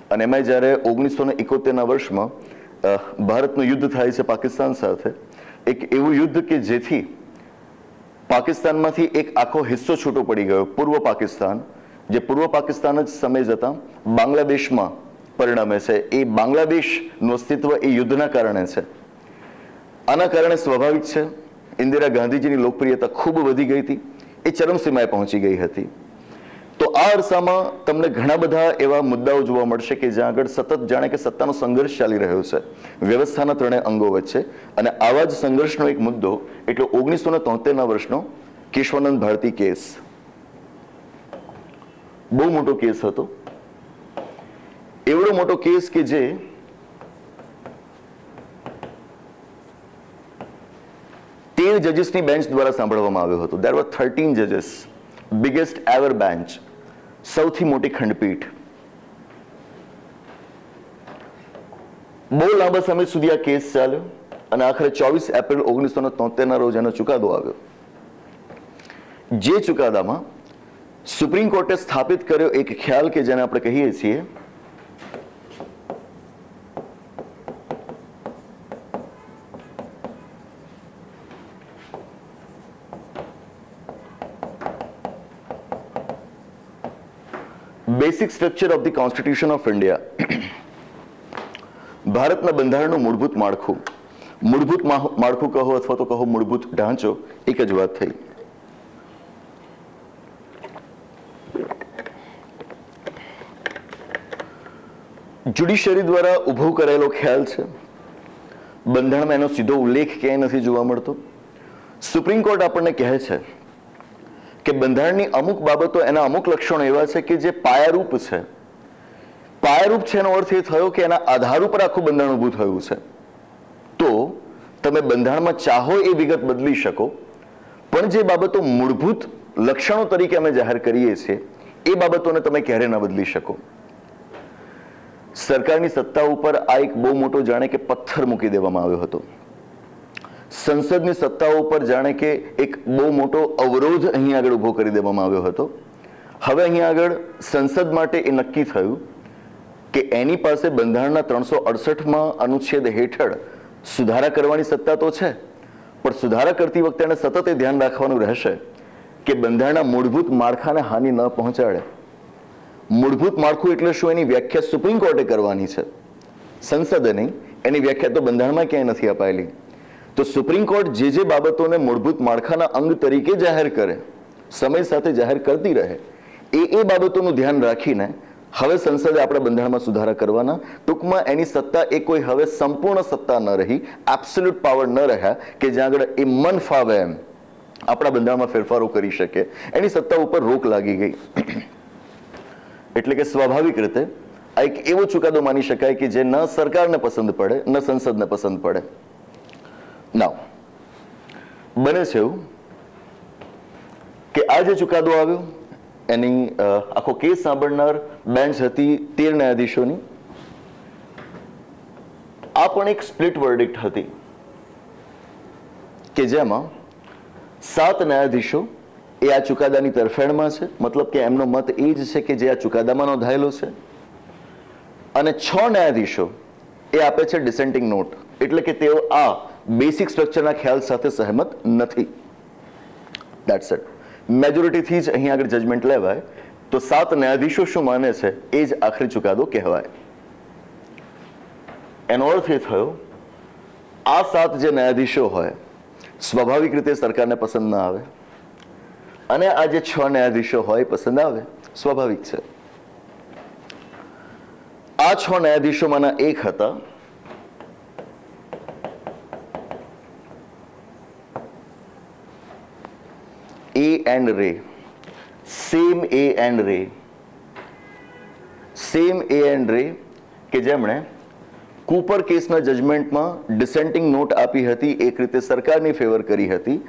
S1: અને એમાં જ્યારે 1971ના વર્ષમાં ભારતનું યુદ્ધ થાય છે પાકિસ્તાન સાથે, એક એવું યુદ્ધ કે જેથી પાકિસ્તાનમાંથી એક આખો હિસ્સો છૂટો પડી ગયો, પૂર્વ પાકિસ્તાન, જે પૂર્વ પાકિસ્તાન જ સમય જતાં બાંગ્લાદેશમાં પરિણમે છે. એ બાંગ્લાદેશનું અસ્તિત્વ એ યુદ્ધના કારણે છે. આના કારણે સ્વાભાવિક છે ઇન્દિરા ગાંધીજીની લોકપ્રિયતા ખૂબ વધી ગઈ હતી, એ ચરમસીમાએ પહોંચી ગઈ હતી. તો આ અરસામાં તમને ઘણા બધા એવા મુદ્દાઓ જોવા મળશે કે જ્યાં આગળ સતત જાણે કે સત્તાનો સંઘર્ષ ચાલી રહ્યો છે વ્યવસ્થાના ત્રણેય અંગો વચ્ચે, અને આવા જ સંઘર્ષનો એક મુદ્દો એટલે 1973ના વર્ષનો કેશવાનંદ ભારતી કેસ. બહુ મોટો કેસ હતો, એવડો મોટો કેસ કે જે 13 જજીસની બેન્ચ દ્વારા સાંભળવામાં આવ્યો હતો. There were 13 judges, biggest ever bench, સૌથી મોટી ખંડપીઠ. બહુ લાંબા સમય સુધી આ કેસ ચાલ્યો અને આખરે 24 એપ્રિલ 1973ના રોજ એનો ચુકાદો આવ્યો. જે ચુકાદામાં સુપ્રીમ કોર્ટે સ્થાપિત કર્યો એક ખ્યાલ કે જેને આપણે કહીએ છીએ basic structure of the constitution of India. ભારતના બંધારણનું મૂળભૂત માળખું, મૂળભૂત માળખું કહો અથવા તો કહો મૂળભૂત ઢાંચો, એક જ વાત થઈ. જ્યુડિશિયરી દ્વારા ઉભો કરાયેલો ખ્યાલ છે. બંધારણમાં એનો સીધો ઉલ્લેખ ક્યાંય નથી જોવા મળતો. સુપ્રીમ કોર્ટ આપણને કહે છે કે બંધારણની અમુક બાબતો, એના અમુક લક્ષણો એવા છે કે જે પાયારૂપ છે. પાયારૂપ છે એનો અર્થ એ થયો કે એના આધાર ઉપર આખું બંધારણ ઊભું થયું છે. તો તમે બંધારણમાં ચાહો એ વિગત બદલી શકો, પણ જે બાબતો મૂળભૂત લક્ષણો તરીકે અમે જાહેર કરીએ છીએ એ બાબતોને તમે ક્યારે ના બદલી શકો. સરકારની સત્તા ઉપર આ એક બહુ મોટો જાણે કે પથ્થર મૂકી દેવામાં આવ્યો હતો. સંસદની સત્તાઓ ઉપર જાણે કે એક બહુ મોટો અવરોધ અહીં આગળ ઊભો કરી દેવામાં આવ્યો હતો. હવે અહીં આગળ સંસદ માટે એ નક્કી થયું કે એની પાસે બંધારણના 368માં અનુચ્છેદ હેઠળ સુધારા કરવાની સત્તા તો છે, પણ સુધારા કરતી વખતે એને સતત એ ધ્યાન રાખવાનું રહેશે કે બંધારણના મૂળભૂત માળખાને હાનિ ન પહોંચાડે. મૂળભૂત માળખું એટલે શું, એની વ્યાખ્યા સુપ્રીમ કોર્ટે કરવાની છે, સંસદે નહીં. એની વ્યાખ્યા તો બંધારણમાં ક્યાંય નથી અપાયેલી. તો સુપ્રીમ કોર્ટ જે બાબતોને મૂળભૂત માળખાના અંગ તરીકે જાહેર કરે, સમય સાથે જાહેર કરતી રહે, એ બાબતોનું ધ્યાન રાખીને હવે સંસદે આપણા બંધારણમાં સુધારા કરવાના. ટૂંકમાં એની સત્તા એ કોઈ હવે સંપૂર્ણ સત્તા ન રહી, એબ્સોલ્યુટ પાવર ન રહ્યા કે જ્યાં આગળ એ મન ફાવે એમ આપણા બંધારણમાં ફેરફારો કરી શકે. એની સત્તા ઉપર રોક લાગી ગઈ. એટલે કે સ્વાભાવિક રીતે આ એક એવો ચુકાદો માની શકાય કે જે ન સરકારને પસંદ પડે ન સંસદને પસંદ પડે. નાવ બને છે એવું કે આ જે ચુકાદો આવ્યો એની આખો કેસ સાંભળનાર બેન્ચ હતી 13 ન્યાયાધીશોની. આ પણ એક સ્પ્લિટ વર્ડિક્ટ હતી કે જેમાં 7 ન્યાયાધીશો એ આ ચુકાદાની તરફેણમાં છે, મતલબ કે એમનો મત એ જ છે કે જે આ ચુકાદામાં નોંધાયેલો છે, અને 6 ન્યાયાધીશો એ આપે છે ડિસેન્ટિંગ નોટ, એટલે કે તેઓ આ બેસિક સ્ટ્રક્ચરના ખ્યાલ સાથે સહેમત નથી. That's it. મેજોરિટીથી જ અહીં આગળ જજમેન્ટ લેવાય. તો 7 ન્યાયાધીશો શું માને છે એ જ આખરી ચુકાદો કહેવાય. એનો અર્થ એ થયો આ 7 જે ન્યાયાધીશો હોય સ્વાભાવિક રીતે સરકારને પસંદ ના આવે, અને આ જે 6 ન્યાયાધીશો હોય પસંદ આવે, સ્વાભાવિક છે. આ 6 ન્યાયાધીશોમાંના એક હતા A and Ray. Same A and Ray. Same A and Ray કે જેમણે કૂપર કેસના જજમેન્ટમાં ડિસેન્ટિંગ નોટ આપી હતી, એક રીતે સરકારની ફેવર કરી હતી.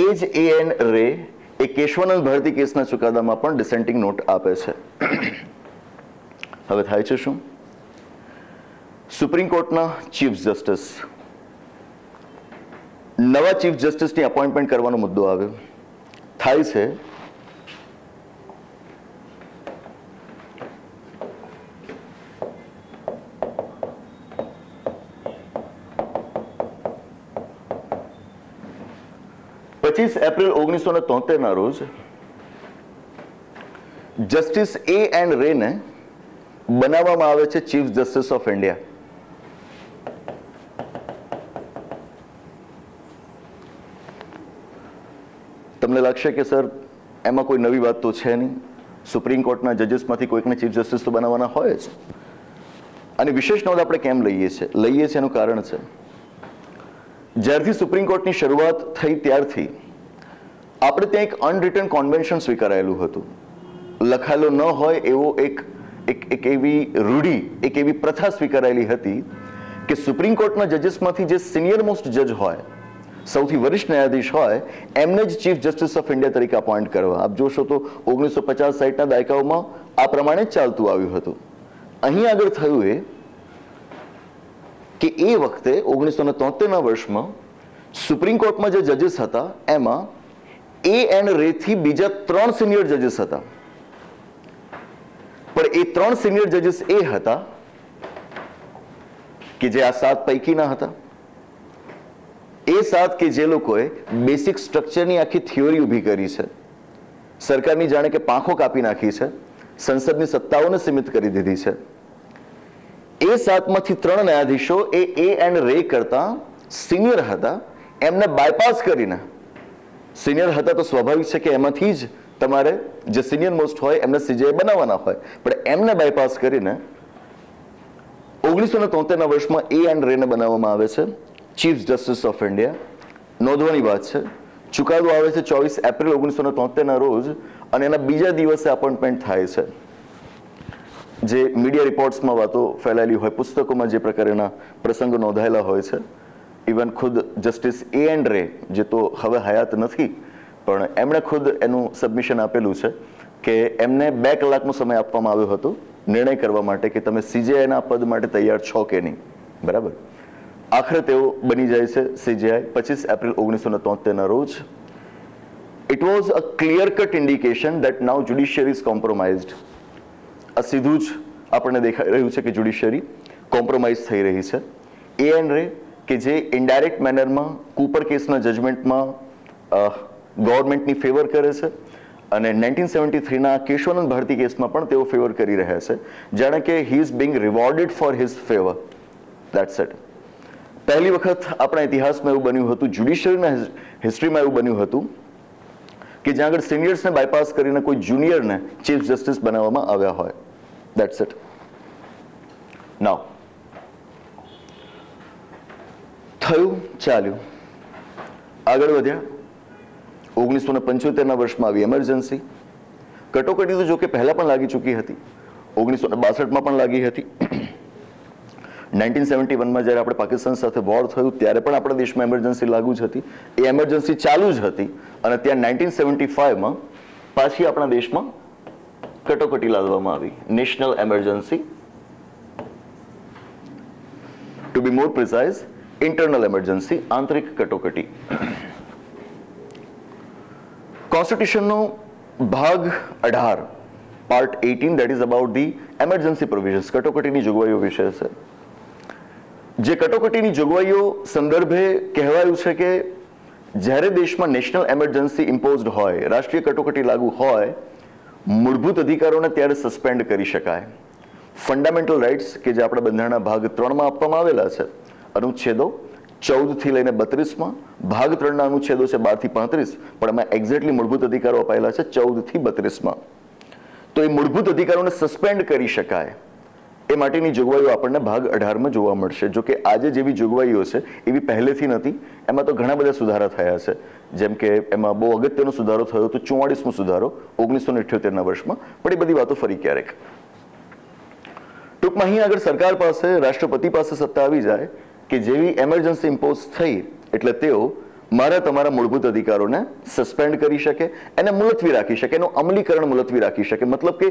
S1: એ જ A and Ray એ કેશવાનંદ ભારતી કેસના ચુકાદામાં પણ ડિસેન્ટિંગ નોટ આપે છે. હવે થાય છે શું? સુપ્રીમ કોર્ટના ચીફ જસ્ટિસ, નવા ચીફ જસ્ટિસની અપોઇન્ટમેન્ટ કરવાનો મુદ્દો આવ્યો. થાય છે એપ્રિલ 1973ના રોજ જસ્ટિસ A and Ray ને બનાવવામાં આવે છે ચીફ જસ્ટિસ ઓફ ઇન્ડિયા. તમને લાગશે કે સર એમાં કોઈ નવી વાત તો છે નહીં, સુપ્રીમ કોર્ટના જજીસમાંથી કોઈકને ચીફ જસ્ટિસ તો બનાવવાના હોય જ. અને વિશેષ નોંધ આપણે કેમ લઈએ છીએ એનું કારણ છે, જ્યારથી સુપ્રીમ કોર્ટની શરૂઆત થઈ ત્યારથી આપણે ત્યાં એક અનરિટન કોન્વેન્શન સ્વીકારાયેલું હતું. લખાયેલો ન હોય એવો એક એવી રૂઢિ, એક એવી પ્રથા સ્વીકારાયેલી હતી કે સુપ્રીમ કોર્ટના જજીસમાંથી જે સિનિયર મોસ્ટ જજ હોય, સૌથી વરિષ્ઠ ન્યાયાધીશ હોય, એમને જ ચીફ જસ્ટિસ ઓફ ઇન્ડિયા તરીકે અપોઇન્ટ કરવા. આપ જોશો તો 1950-60ના દાયકાઓમાં આ પ્રમાણે જ ચાલતું આવ્યું હતું. અહીં આગળ થયું એ કે એ વખતે 1973ના વર્ષમાં સુપ્રીમ કોર્ટમાં જે જજીસ હતા એમાં A.N. રે થી બીજા 3 સિનિયર જજીસ હતા. પણ એ 3 સિનિયર જજીસ એ હતા કે જે આ 7 પૈકીના હતા. એ 7 કે જે લોકોએ બેસિક સ્ટ્રક્ચરની આખી થિયોરી ઊભી કરી છે, સરકારની જાણે કે પાંખો કાપી નાખી છે, સંસદની સત્તાઓને સીમિત કરી દીધી છે. એ 7માંથી 3 ન્યાયાધીશો એ A.N. રે કરતા સિનિયર હતા. એમને બાયપાસ કરીને, સિનિયર હતા તો સ્વાભાવિક છે કે એમાંથી જ તમારે જે સિનિયર મોસ્ટ હોય એમને સીજે બનાવવાના હોય, પણ એમને બાયપાસ કરીને 1973ના વર્ષમાં A.N. રેને બનાવવામાં આવે છે ચીફ જસ્ટિસ ઓફ ઇન્ડિયા. નોંધવાની વાત છે, ચુકાદો આવે છે 24 એપ્રિલ 1973ના રોજ અને એના બીજા દિવસે અપોઇન્ટમેન્ટ થાય છે. જે મીડિયા રિપોર્ટ્સમાં વાતો ફેલાયેલી હોય, પુસ્તકોમાં જે પ્રકારના પ્રસંગો નોંધાયેલા હોય છે, ઇવન ખુદ જસ્ટિસ A.N. રે, જે તો હવે હયાત નથી, પણ એમણે ખુદ એનું સબમિશન આપેલું છે કે એમને 2 કલાકનો સમય આપવામાં આવ્યો હતો નિર્ણય કરવા માટે કે તમે CJIના પદ માટે તૈયાર છો કે નહીં. બરાબર. આખરે તેઓ બની જાય છે CJI 25 એપ્રિલ 1973ના રોજ. It was a clear cut indication that now judiciary is compromised. આ સીધું જ આપણને દેખાઈ રહ્યું છે કે જ્યુડિશિયરી કોમ્પ્રોમાઇઝ થઈ રહી છે. A.N. રે કે જે ઇનડાયરેક્ટ મેનરમાં કૂપર કેસના જજમેન્ટમાં ગવર્મેન્ટની ફેવર કરે છે અને 1973ના કેશવાનંદ ભારતી કેસમાં પણ તેઓ ફેવર કરી રહ્યા છે, જાણે કે he is being rewarded for his favour. That's it. પહેલી વખત આપણા ઇતિહાસમાં એવું બન્યું હતું, જ્યુડિશિયરીના હિસ્ટ્રીમાં એવું બન્યું હતું કે જ્યાં આગળ સિનિયર્સને બાયપાસ કરીને કોઈ જુનિયરને ચીફ જસ્ટિસ બનાવવામાં આવ્યા હોય. That's it. નાઉ થયું, ચાલ્યું, આગળ વધ્યા. 1975ના વર્ષમાં આવી એમરજન્સી. કટોકટી તો જો કે પહેલા પણ લાગી ચૂકી હતી, 1962માં પણ લાગી હતી. 1971માં જ્યારે આપણે પાકિસ્તાન સાથે વોર થયું ત્યારે પણ આપણા દેશમાં એમરજન્સી લાગુ જ હતી. એ એમરજન્સી ચાલુ જ હતી અને ત્યાં 1975માં પાછી આપણા દેશમાં કટોકટી લાદવામાં આવી, નેશનલ એમરજન્સી. ટુ બી મોર પ્રિસાઇઝ, ઇન્ટરનલ એમરજન્સી, આંતરિક કટોકટી. કોન્સ્ટિટ્યુશનનો ભાગ 18 part 18 that is about the emergency provisions, કટોકટીની જોગવાઈઓ વિશે છે. જે કટોકટીની જોગવાઈઓ સંદર્ભે કહેવાયું છે કે જ્યારે દેશમાં નેશનલ એમરજન્સી ઇમ્પોઝડ હોય, રાષ્ટ્રીય કટોકટી લાગુ હોય, મૂળભૂત અધિકારોને ત્યારે સસ્પેન્ડ કરી શકાય. ફંડામેન્ટલ રાઇટ્સ કે જે આપણા બંધારણના ભાગ 3માં આપવામાં આવેલા છે, અનુચ્છેદો 14 થી લઈને 32માં, ભાગ 3ના અનુચ્છેદો છે 12 થી 35, પણ એમાં એક્ઝેક્ટલી મૂળભૂત અધિકારો અપાયેલા છે 14 થી 32માં. તો એ મૂળભૂત અધિકારોને સસ્પેન્ડ કરી શકાય એ માટેની જોગવાઈઓ આપણને ભાગ 18માં જોવા મળશે. જો કે આજે જેવી જોગવાઈઓ છે એવી પહેલેથી નથી. એમાં તો ઘણા બધા સુધારા થયા છે. જેમ કે એમાં બહુ અગત્યનો સુધારો થયો તો 44મો સુધારો 1978ના વર્ષમાં, પણ એ બધી વાતો ફરી ક્યારેક. ટૂંકમાં અહીં આગળ સરકાર પાસે, રાષ્ટ્રપતિ પાસે સત્તા આવી જાય કે જેવી એમરજન્સી ઇમ્પોઝ થઈ એટલે તેઓ મારા તમારા મૂળભૂત અધિકારોને સસ્પેન્ડ કરી શકે, એને મુલતવી રાખી શકે, એનું અમલીકરણ મુલતવી રાખી શકે. મતલબ કે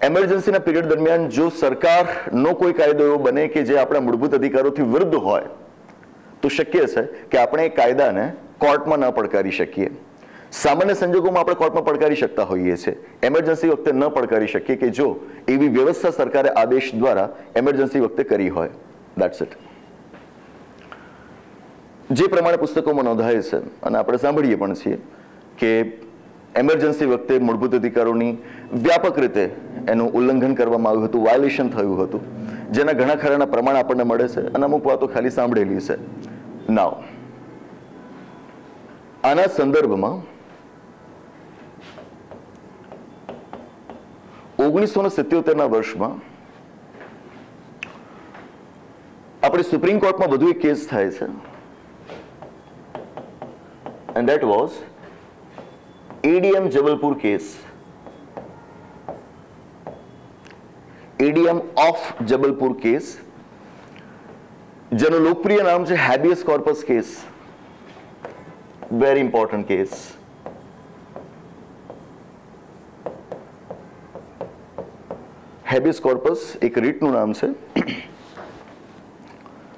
S1: એમરજન્સીના પીરિયડ દરમિયાન જો સરકારનો કોઈ કાયદો એવો બને કે જે આપણા મૂળભૂત અધિકારોથી વિરુદ્ધ હોય તો શક્ય છે કે આપણે એ કાયદાને કોર્ટમાં ન પડકારી શકીએ. સામાન્ય સંજોગોમાં આપણે કોર્ટમાં પડકારી શકતા હોઈએ છીએ, એમરજન્સી વખતે ન પડકારી શકીએ કે જો એવી વ્યવસ્થા સરકારે આદેશ દ્વારા એમરજન્સી વખતે કરી હોય. That's it. જે પ્રમાણે પુસ્તકોમાં નોંધાય છે અને આપણે સાંભળીએ પણ છીએ કે એમરજન્સી વખતે મૂળભૂત અધિકારોની વ્યાપક રીતે એનું ઉલ્લંઘન કરવામાં આવ્યું હતું, વાયોલેશન થયું હતું, જેના ઘણા ખરાના પ્રમાણ આપણને મળે છે અને અમુક વાતો ખાલી સાંભળેલી છે. નાવ આના સંદર્ભમાં 1977ના વર્ષમાં આપણે સુપ્રીમ કોર્ટમાં વધુ એક કેસ થાય છે, and that was ADM Jabalpur case. ADM of Jabalpur case, જેનું લોકપ્રિય નામ છે habeas corpus case. Very important case. Habeas corpus એક રીટનું નામ છે.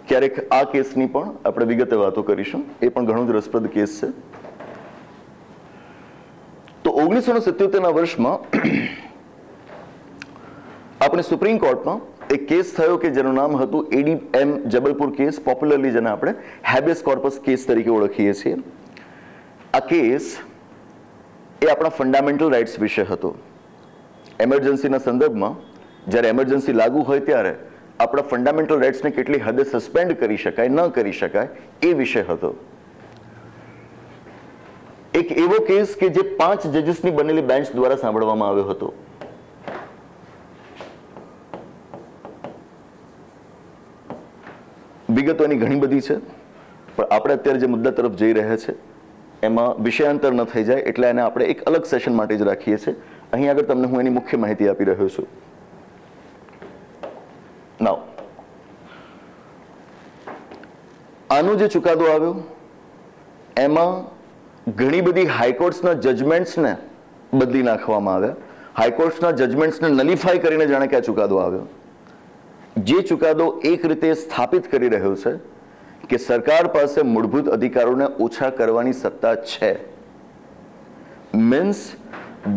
S1: ક્યારેક આ કેસની પણ આપણે વિગતે વાતો કરીશું, એ પણ ઘણો જ રસપ્રદ કેસ છે. તો 1977ના વર્ષમાં આપણે સુપ્રીમ કોર્ટમાં એક કેસ થયો કે જેનું નામ હતું ADM જબલપુર કેસ, પોપ્યુલરલી જેને આપણે હેબિયસ કોર્પસ કેસ તરીકે ઓળખીએ છીએ. આ કેસ એ આપણા ફંડામેન્ટલ રાઇટ્સ વિશે હતો. એમરજન્સીના સંદર્ભમાં જ્યારે એમરજન્સી લાગુ હોય ત્યારે આપણા ફંડામેન્ટલ રાઇટ્સને કેટલી હદે સસ્પેન્ડ કરી શકાય, ન કરી શકાય, એ વિષય હતો. એક એવો કેસ કે જે 5 જજીસની બનેલી બેન્ચ દ્વારા સાંભળવામાં આવ્યો હતો. વિગતો એની ઘણી બધી છે, પણ આપણે અત્યારે જે મુદ્દા તરફ જઈ રહ્યા છે એમાં વિષયાંતર ન થઈ જાય એટલે એને આપણે એક અલગ સેશન માટે જ રાખીએ છીએ. અહીં આગળ તમને હું એની મુખ્ય માહિતી આપી રહ્યો છું. નાઉ, આનો જે ચુકાદો આવ્યો એમાં ઘણી બધી હાઈકોર્ટ્સના જજમેન્ટ્સને બદલી નાખવામાં આવ્યા. હાઈકોર્ટ્સના જજમેન્ટ્સને નલિફાઈ કરીને જાણે કે આ ચુકાદો આવ્યો. જે ચુકાદો એક રીતે સ્થાપિત કરી રહ્યો છે કે સરકાર પાસે મૂળભૂત અધિકારોને ઓછા કરવાની સત્તા છે. Means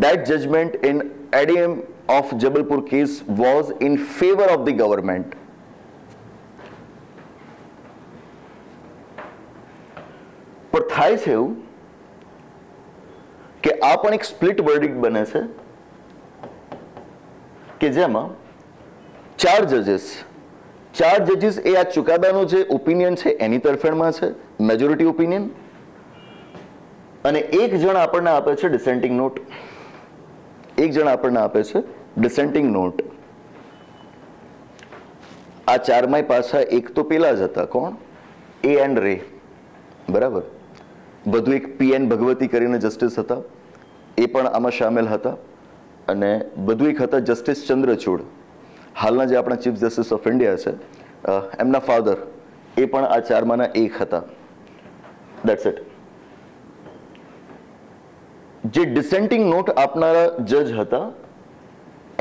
S1: that judgment in ADM of Jabalpur case was in favor of the government. પણ થાય છે એવું કે આ પણ એક સ્પ્લિટ વર્ડિક્ટ બને છે કે જેમાં 4 જજીસ એ આ ચુકાદાનો જે ઓપિનિયન છે એની તરફેણમાં છે, મેજોરિટી ઓપિનિયન, અને એક જણ આપણને આપે છે ડિસેન્ટિંગ નોટ. નોટ. આ 4 પાછા એક તો પેલા જ હતા, કોણ? A.N. રે, બરાબર. વધુ એક P.N. ભગવતી કરીને જસ્ટિસ હતા, એ પણ આમાં સામેલ હતા. અને વધુ એક હતા જસ્ટિસ ચંદ્રચૂડ, હાલના જે આપણા ચીફ જસ્ટિસ ઓફ ઇન્ડિયા છે, એમના ફાધર, એ પણ આ 4માંના એક હતા. That's it. જે ડિસેન્ટિંગ નોટ આપનારા જજ હતા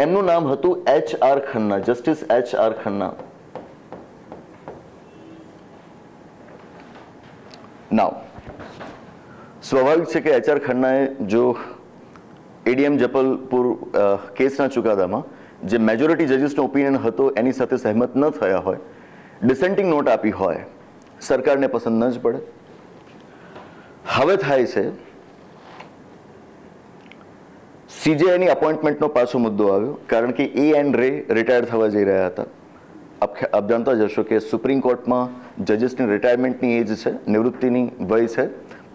S1: એમનું નામ હતું H.R. Khanna, justice H.R. Khanna. નાઉ, સ્વાભાવિક છે કે H.R. ખન્નાએ જો ADM જબલપુર કેસના ચુકાદામાં જે મેજોરિટી જજીસનો ઓપિનિયન હતો એની સાથે સહેમત ન થયા હોય, ડિસેન્ટિંગ નોટ આપી હોય, સરકારને પસંદ ન જ પડે. હવે થાય છે CJIની અપોઇન્ટમેન્ટનો પાછો મુદ્દો આવ્યો, કારણ કે A.N. રે રિટાયર થવા જઈ રહ્યા હતા. આપ જાણતા જ હશો કે સુપ્રીમ કોર્ટમાં જજીસની રિટાયરમેન્ટની એજ છે, નિવૃત્તિની વય છે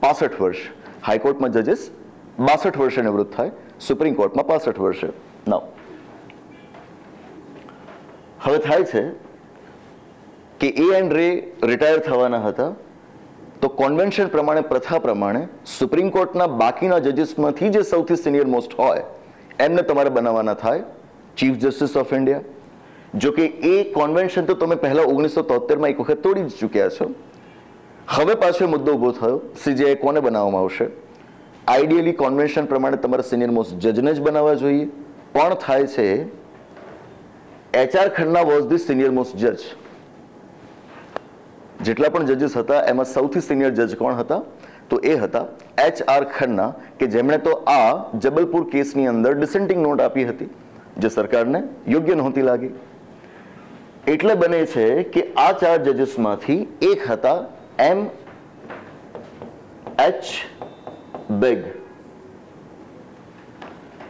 S1: 65 વર્ષ. હાઈકોર્ટમાં જજીસ 62 વર્ષે નિવૃત્ત થાય, સુપ્રીમ કોર્ટમાં 65 વર્ષે. નાઉ, હવે થાય છે કે A.N. રે રિટાયર થવાના હતા, તો કોન્વેન્શન પ્રમાણે, પ્રથા પ્રમાણે સુપ્રીમ કોર્ટના બાકીના જજીસમાંથી જે સૌથી સિનિયર મોસ્ટ હોય એમને તમારે બનાવવાના થાય ચીફ જસ્ટિસ ઓફ ઇન્ડિયા. જો કે એ કોન્વેન્શન તો તમે પહેલા 1973માં એક વખત તોડી જ ચૂક્યા છો. હવે પાછો મુદ્દો ઉભો થયો, CJI કોને બનાવવામાં આવશે? આઈડિયલી કોન્વેન્શન પ્રમાણે તમારે સિનિયર મોસ્ટ જજને જ બનાવવા જોઈએ, પણ થાય છે H.R. Khanna was the senior most જજ. જેટલા પણ જજીસ હતા એમાં સૌથી સિનિયર જજ કોણ હતા? તો એ હતા H.R. ખન્ના, કે જેમણે તો આ જબલપુર કેસની અંદર ડિસેન્ટિંગ નોટ આપી હતી, જે સરકારને યોગ્ય નહોતી લાગી. એટલે બને છે કે આ 4 જજીસમાંથી એક હતા M.H. બેગ,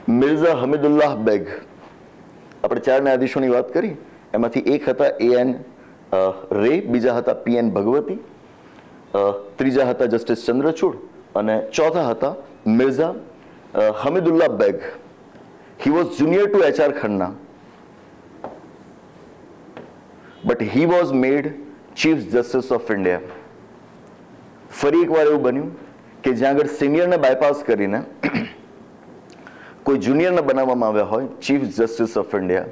S1: મિર્ઝા હમીદુલ્લાહ બેગ. આપણે 4 ન્યાયાધીશોની વાત કરી, એમાંથી એક હતા A.N. રે, બીજા હતા P.N. ભગવતી, ત્રીજા હતા જસ્ટિસ ચંદ્રચૂડ અને ચોથા હતા Mirza Hameedullah Beg. He was junior to HR Khanna, but he was made Chief Justice of India. ફરી એકવાર એવું બન્યું કે જ્યાં આગળ સિનિયરને બાયપાસ કરીને કોઈ જુનિયરને બનાવવામાં આવ્યા હોય chief justice of India.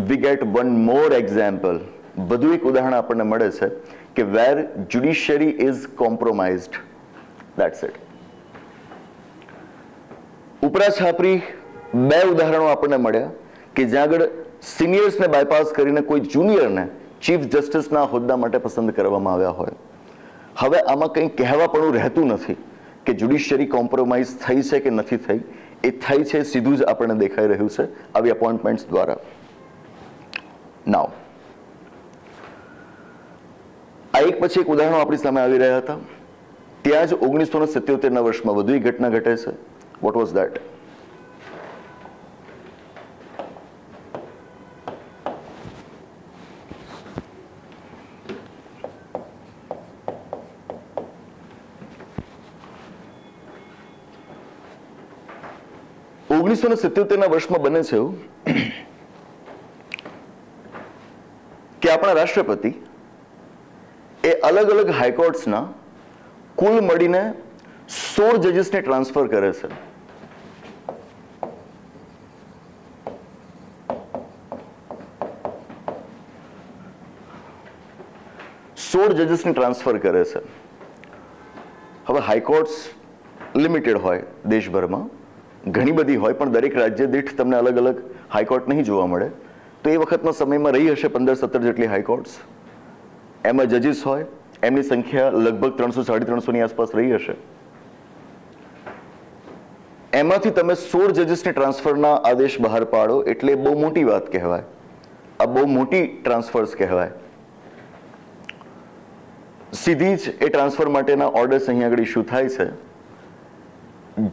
S1: We get one more example. બધું એક ઉદાહરણ આપણને મળે છે કે where judiciary is compromised. That's it. ઉપરા છાપરી બે ઉદાહરણો આપણને મળ્યા કે જ્યાં આગળ સિનિયર્સને બાયપાસ કરીને કોઈ જુનિયરને ચીફ જસ્ટિસના હોદ્દા માટે પસંદ કરવામાં આવ્યા હોય. હવે આમાં કંઈ કહેવાપણું રહેતું નથી કે જ્યુડિશિયરી કોમ્પ્રોમાઇઝ થઈ છે કે નથી થઈ. એ થઈ છે સીધું જ આપણને દેખાઈ રહ્યું છે આવી અપોઇન્ટમેન્ટ્સ દ્વારા. નાવ આ એક પછી એક ઉદાહરણો આપણી સામે આવી રહ્યા હતા. ત્યાં જ 1977ના વર્ષમાં વધુ એક ઘટના ઘટે છે. What was that? ના વર્ષમાં બને છે એવું કે આપણા રાષ્ટ્રપતિ એ અલગ અલગ હાઈકોર્ટ્સના કુલ મળીને 16 જજીસને ટ્રાન્સફર કરે છે. હવે હાઈકોર્ટ્સ લિમિટેડ હોય દેશભરમાં, ઘણી બધી હોય, પણ દરેક રાજ્ય દીઠ તમને અલગ અલગ હાઈકોર્ટ નહીં જોવા મળે. તો એ વખતના સમયમાં રહી હશે 15-17 જેટલી હાઈકોર્ટ્સ. એમાં જજીસ હોય, એમની સંખ્યા લગભગ 300-350ની આસપાસ રહી હશે. એમાંથી તમે 16 જજીસની ટ્રાન્સફરના આદેશ બહાર પાડો એટલે બહુ મોટી વાત કહેવાય. આ બહુ મોટી ટ્રાન્સફર્સ કહેવાય. સીધી જ એ ટ્રાન્સફર માટેના ઓર્ડર્સ અહીંયા આગળ ઇસ્યુ થાય છે.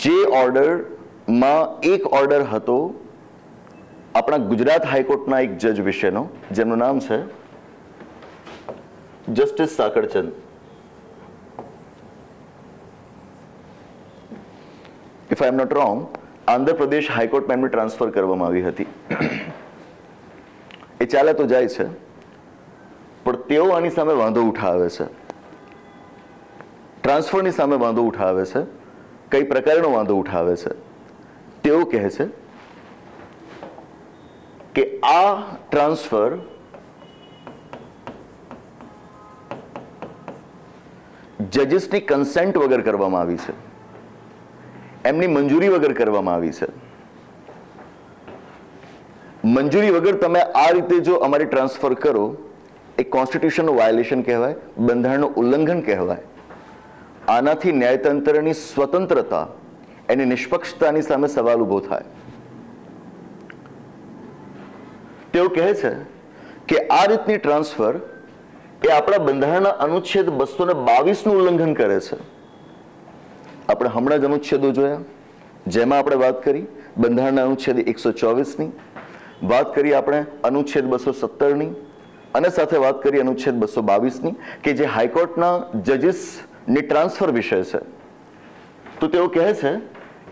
S1: જે ઓર્ડરમાં એક ઓર્ડર હતો આપણા ગુજરાત હાઈકોર્ટના એક જજ વિશેનો, જેમનું નામ છે justice Sakarchand. If I am not wrong, Andhra Pradesh હાઈકોર્ટમાં એમની ટ્રાન્સફર કરવામાં આવી હતી. એ ચાલે તો જાય છે, પણ તેઓ આની સામે વાંધો ઉઠાવે છે. ટ્રાન્સફરની સામે વાંધો ઉઠાવે છે. કઈ પ્રકારનો વાંધો ઉઠાવે છે? તેઓ કહે છે કે આ ટ્રાન્સફર જજીસની કન્સેન્ટ વગર કરવામાં આવી છે, એમની મંજૂરી વગર કરવામાં આવી છે. મંજૂરી વગર તમે આ રીતે જો અમારી ટ્રાન્સફર કરો એ કોન્સ્ટિટ્યુશનનું વાયોલેશન કહેવાય, બંધારણનું ઉલ્લંઘન કહેવાય. આનાથી ન્યાયતંત્રની સ્વતંત્રતા, એની નિષ્પક્ષતાની સામે સવાલ ઉભો થાય. તેઓ કહે છે કે આ રીતની ટ્રાન્સફર એ આપણા બંધારણના અનુચ્છેદ 222નું ઉલ્લંઘન કરે છે. આપણે હમણાં જ અનુચ્છેદો જોયા, જેમાં આપણે વાત કરી બંધારણના અનુચ્છેદ 124ની, વાત કરી આપણે અનુચ્છેદ 217ની, અને સાથે વાત કરી અનુચ્છેદ 222ની કે જે હાઈકોર્ટના જજીસની ટ્રાન્સફર વિષય છે. તો તેઓ કહે છે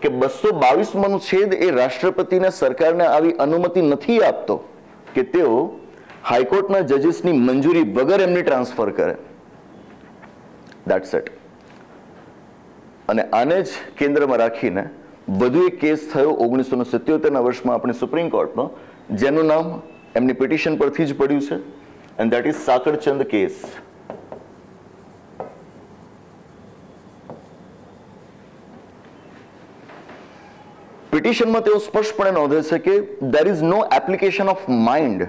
S1: કે 222મો અનુચ્છેદ એ રાષ્ટ્રપતિને સરકારને આવી અનુમતિ નથી આપતો કે તેઓ હાઈકોર્ટના જજીસની મંજૂરી વગર એમની ટ્રાન્સફર કરે. That's it. અને આને જ કેન્દ્રમાં રાખીને વધુ એક કેસ થયો 1977ના વર્ષમાં આપણી સુપ્રીમ કોર્ટમાં, જેનું નામ એમની પિટિશન પરથી જ પડ્યું છે, and that is Sakarchand case. પિટિશનમાં તેઓ સ્પષ્ટપણે નોંધે છે કે there is no application of mind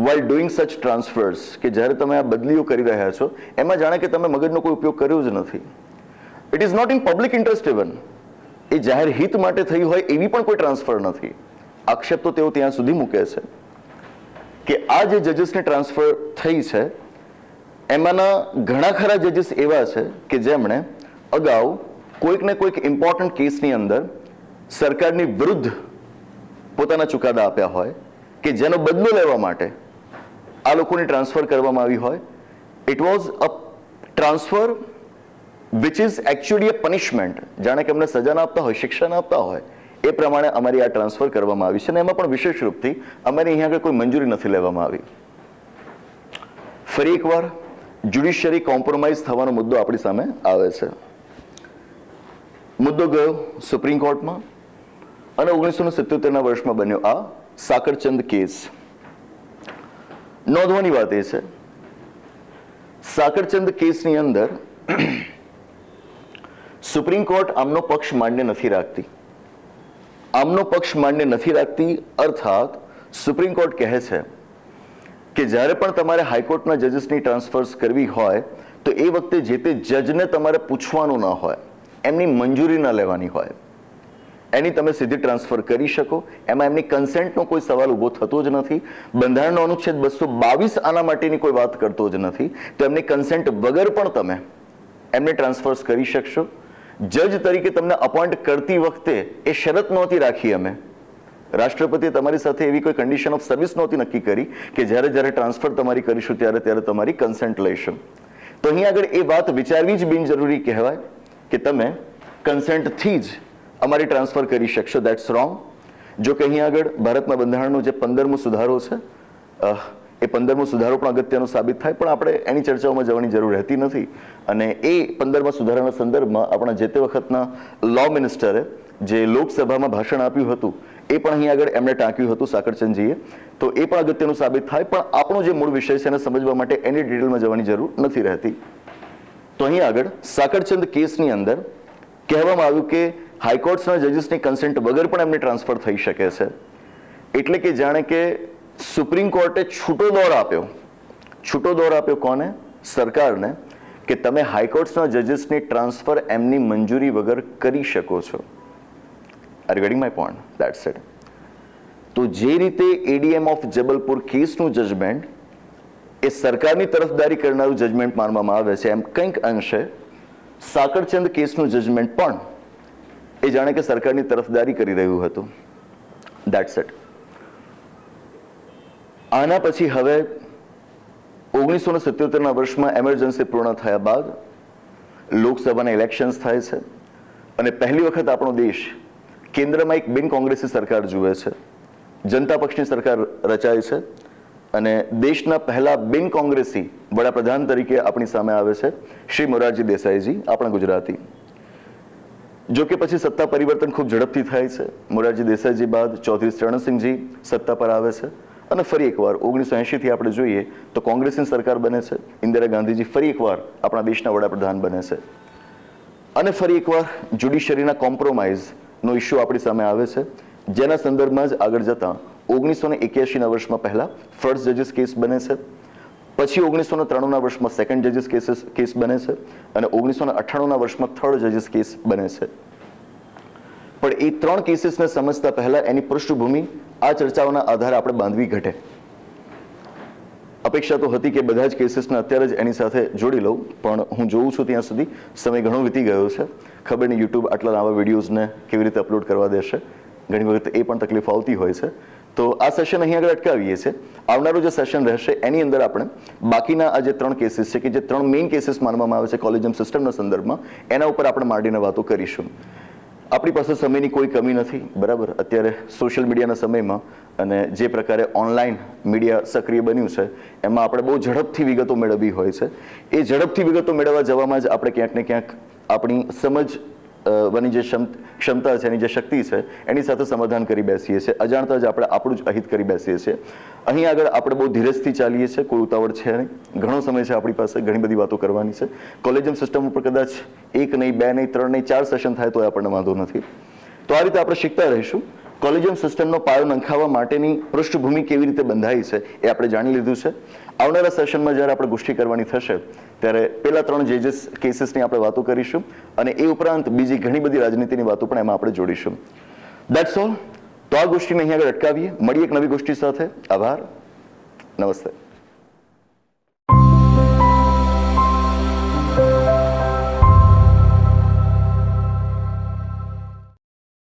S1: while doing such transfers, કે જ્યારે તમે આ બદલીઓ કરી રહ્યા છો એમાં જાણે કે તમે મગજનો કોઈ ઉપયોગ કર્યો જ નથી. It is not in public interest even. એ જાહેર હિત માટે થઈ હોય એવી પણ કોઈ ટ્રાન્સફર નથી. આક્ષેપ તો તેઓ ત્યાં સુધી મૂકે છે કે આ જે જજીસની ટ્રાન્સફર થઈ છે એમાંના ઘણા ખરા જજીસ એવા છે કે જેમણે અગાઉ કોઈક ને કોઈક ઇમ્પોર્ટન્ટ કેસની અંદર સરકારની વિરુદ્ધ પોતાના ચુકાદા આપ્યા હોય કે જેનો બદલો લેવા માટે આ લોકોની ટ્રાન્સફર કરવામાં આવી હોય. It was a transfer which is actually a punishment. જાણે કે એમને સજા ના આપતા હોય, શિક્ષા ના આપતા હોય, એ પ્રમાણે અમારી આ ટ્રાન્સફર કરવામાં આવી છે અને એમાં પણ વિશેષ રૂપથી અમારી અહીંયા આગળ કોઈ મંજૂરી નથી લેવામાં આવી. ફરી એકવાર જ્યુડિશિયરી કોમ્પ્રોમાઇઝ થવાનો મુદ્દો આપણી સામે આવે છે. મુદ્દો ગયો સુપ્રીમ કોર્ટમાં અને 1977ના વર્ષમાં બન્યો આ સાકરચંદ કેસ. નોંધવાની વાત એ છે, સાકરચંદ કેસની અંદર સુપ્રીમ કોર્ટ આમનો પક્ષ માન્ય નથી રાખતી. આમનો પક્ષ માન્ય નથી રાખતી અર્થાત સુપ્રીમ કોર્ટ કહે છે કે જ્યારે પણ તમારે હાઈકોર્ટના જજીસની ટ્રાન્સફર્સ કરવી હોય તો એ વખતે જે તે જજને તમારે પૂછવાનું ન હોય, એમની મંજૂરી ન લેવાની હોય, એની તમે સીધી ટ્રાન્સફર કરી શકો. એમાં એમની કન્સેન્ટનો કોઈ સવાલ ઊભો થતો જ નથી. બંધારણનો અનુચ્છેદ 222 આના માટેની કોઈ વાત કરતો જ નથી. તો એમની કન્સેન્ટ વગર પણ તમે એમને ટ્રાન્સફર્સ કરી શકશો. જજ તરીકે તમને અપોઇન્ટ કરતી વખતે એ શરત નહોતી રાખી અમે, રાષ્ટ્રપતિએ તમારી સાથે એવી કોઈ કન્ડિશન ઓફ સર્વિસ નહોતી નક્કી કરી કે જ્યારે જ્યારે ટ્રાન્સફર તમારી કરીશું ત્યારે તમારી કન્સેન્ટ લઈશું. તો અહીં આગળ એ વાત વિચારવી જ બિનજરૂરી કહેવાય કે તમે કન્સેન્ટથી જ અમારી ટ્રાન્સફર કરી શકશો. That's wrong. જો કે અહીં આગળ ભારતના બંધારણનો જે 15મો સુધારો છે એ 15મો સુધારો પણ અગત્યનો સાબિત થાય, પણ આપણે એની ચર્ચાઓમાં જવાની જરૂર રહેતી નથી. અને એ 15મા સુધારાના સંદર્ભમાં આપણા જે તે વખતના લો મિનિસ્ટરે જે લોકસભામાં ભાષણ આપ્યું હતું એ પણ અહીં આગળ એમણે ટાંક્યું હતું સાકરચંદજીએ. તો એ પણ અગત્યનું સાબિત થાય, પણ આપણો જે મૂળ વિષય છે એને સમજવા માટે એની ડિટેલમાં જવાની જરૂર નથી રહેતી. તો અહીં આગળ સાકરચંદ કેસની અંદર કહેવામાં આવ્યું કે હાઈકોર્ટ્સના જજીસની કન્સેન્ટ વગર પણ એમને ટ્રાન્સફર થઈ શકે છે. એટલે કે જાણે કે સુપ્રીમ કોર્ટે છૂટો દોર આપ્યો. છૂટો દોર આપ્યો કોને? સરકારને, કે તમે હાઈકોર્ટ્સના જજીસની ટ્રાન્સફર એમની મંજૂરી વગર કરી શકો છો. Are getting my point? That's it. તો જે રીતે એડીએમ ઓફ જબલપુર કેસનું જજમેન્ટ એ સરકારની તરફદારી કરનારું જજમેન્ટ માનવામાં આવે છે, એમ કંઈક અંશે સાકરચંદ કેસનું જજમેન્ટ પણ એ જાણે કે સરકારની તરફદારી કરી રહ્યું હતું. That's it. આના પછી હવે 1977ના વર્ષમાં એમરજન્સી પૂર્ણ થયા બાદ લોકસભાના ઇલેક્શન્સ થાય છે અને પહેલી વખત આપણો દેશ કેન્દ્રમાં એક બિન કોંગ્રેસી સરકાર જુએ છે. જનતા પક્ષની સરકાર રચાય છે અને દેશના પહેલા બિન કોંગ્રેસી વડાપ્રધાન તરીકે આપણી સામે આવે છે શ્રી મોરારજી દેસાઈજી, આપણા ગુજરાતી. જો કે પછી સત્તા પરિવર્તન ખૂબ ઝડપથી થાય છે. મોરારજી દેસાઈજી બાદ ચૌધરી ચરણસિંહજી સત્તા પર આવે છે અને ફરી એકવાર 1980થી આપણે જોઈએ તો કોંગ્રેસની સરકાર બને છે. ઇન્દિરા ગાંધીજી ફરી એકવાર આપણા દેશના વડાપ્રધાન બને છે અને ફરી એકવાર જ્યુડિશિયરીના કોમ્પ્રોમાઇઝનો ઇસ્યુ આપણી સામે આવે છે, જેના સંદર્ભમાં જ આગળ જતા 1981ના વર્ષમાં પહેલા ફર્સ્ટ જજીસ કેસ બને છે, પછી 1993ના વર્ષમાં સેકન્ડ જજીસ કેસ બને છે અને 1998ના વર્ષમાં થર્ડ જજીસ કેસ બને છે. પણ એ 3 કેસીસને સમજતા પહેલા એની પૃષ્ઠભૂમિ આ ચર્ચાઓના આધારે આપણે બાંધવી ઘટે. અપેક્ષા તો હતી કે બધા જ કેસીસને અત્યારે જ એની સાથે જોડી લઉં, પણ હું જોઉં છું ત્યાં સુધી સમય ઘણો વીતી ગયો છે. ખબર નહીં યુટ્યુબ આટલા લાંબા વિડીયોઝને કેવી રીતે અપલોડ કરવા દેશે. ઘણી વખત એ પણ તકલીફ આવતી હોય છે. તો આ સેશન અહીં આગળ અટકાવીએ છીએ. આવનારું જે સેશન રહેશે એની અંદર આપણે બાકીના આ જે 3 કેસીસ છે કે જે 3 મેઇન કેસીસ માનવામાં આવે છે કોલેજિયમ સિસ્ટમના સંદર્ભમાં, એના ઉપર આપણે માંડીને વાતો કરીશું. આપણી પાસે સમયની કોઈ કમી નથી, બરાબર. અત્યારે સોશિયલ મીડિયાના સમયમાં અને જે પ્રકારે ઓનલાઈન મીડિયા સક્રિય બન્યું છે એમાં આપણે બહુ ઝડપથી વિગતો મેળવવી હોય છે. એ ઝડપથી વિગતો મેળવવા જવામાં જ આપણે ક્યાંક ને ક્યાંક આપણી સમજવાની જે ક્ષમતા છે, એની જે શક્તિ છે એની સાથે સમાધાન કરી બેસીએ છીએ. અજાણતા જ આપણે આપણું જ અહિત કરી બેસીએ છીએ. અહીં આગળ આપણે બહુ ધીરજથી ચાલીએ છીએ, કોઈ ઉતાવળ છે નહીં. ઘણો સમય છે આપણી પાસે, ઘણી બધી વાતો કરવાની છે. કોલેજિયમ સિસ્ટમ ઉપર કદાચ 1 નહીં, 2 નહીં, 3 નહીં, 4 સેશન થાય તો આપણને વાંધો નથી. તો આ રીતે આપણે શીખતા રહીશું. કોલેજિયમ સિસ્ટમનો પાયો નંખાવવા માટેની પૃષ્ઠભૂમિ કેવી રીતે બંધાઈ છે એ આપણે જાણી લીધું છે. આવનારા સેશનમાં જ્યારે આપણે ગોષ્ઠી કરવાની થશે ત્યારે પેલા 3 જજીસ કેસીસની આપણે વાતો કરીશું અને એ ઉપરાંત બીજી ઘણી બધી રાજનીતિની વાતો પણ એમાં આપણે જોડીશું. That's all. તો આ ગોષ્ઠીને અહીં આગળ અટકાવીએ. મળીએ એક નવી ગોષ્ઠી સાથે. આભાર. નમસ્તે.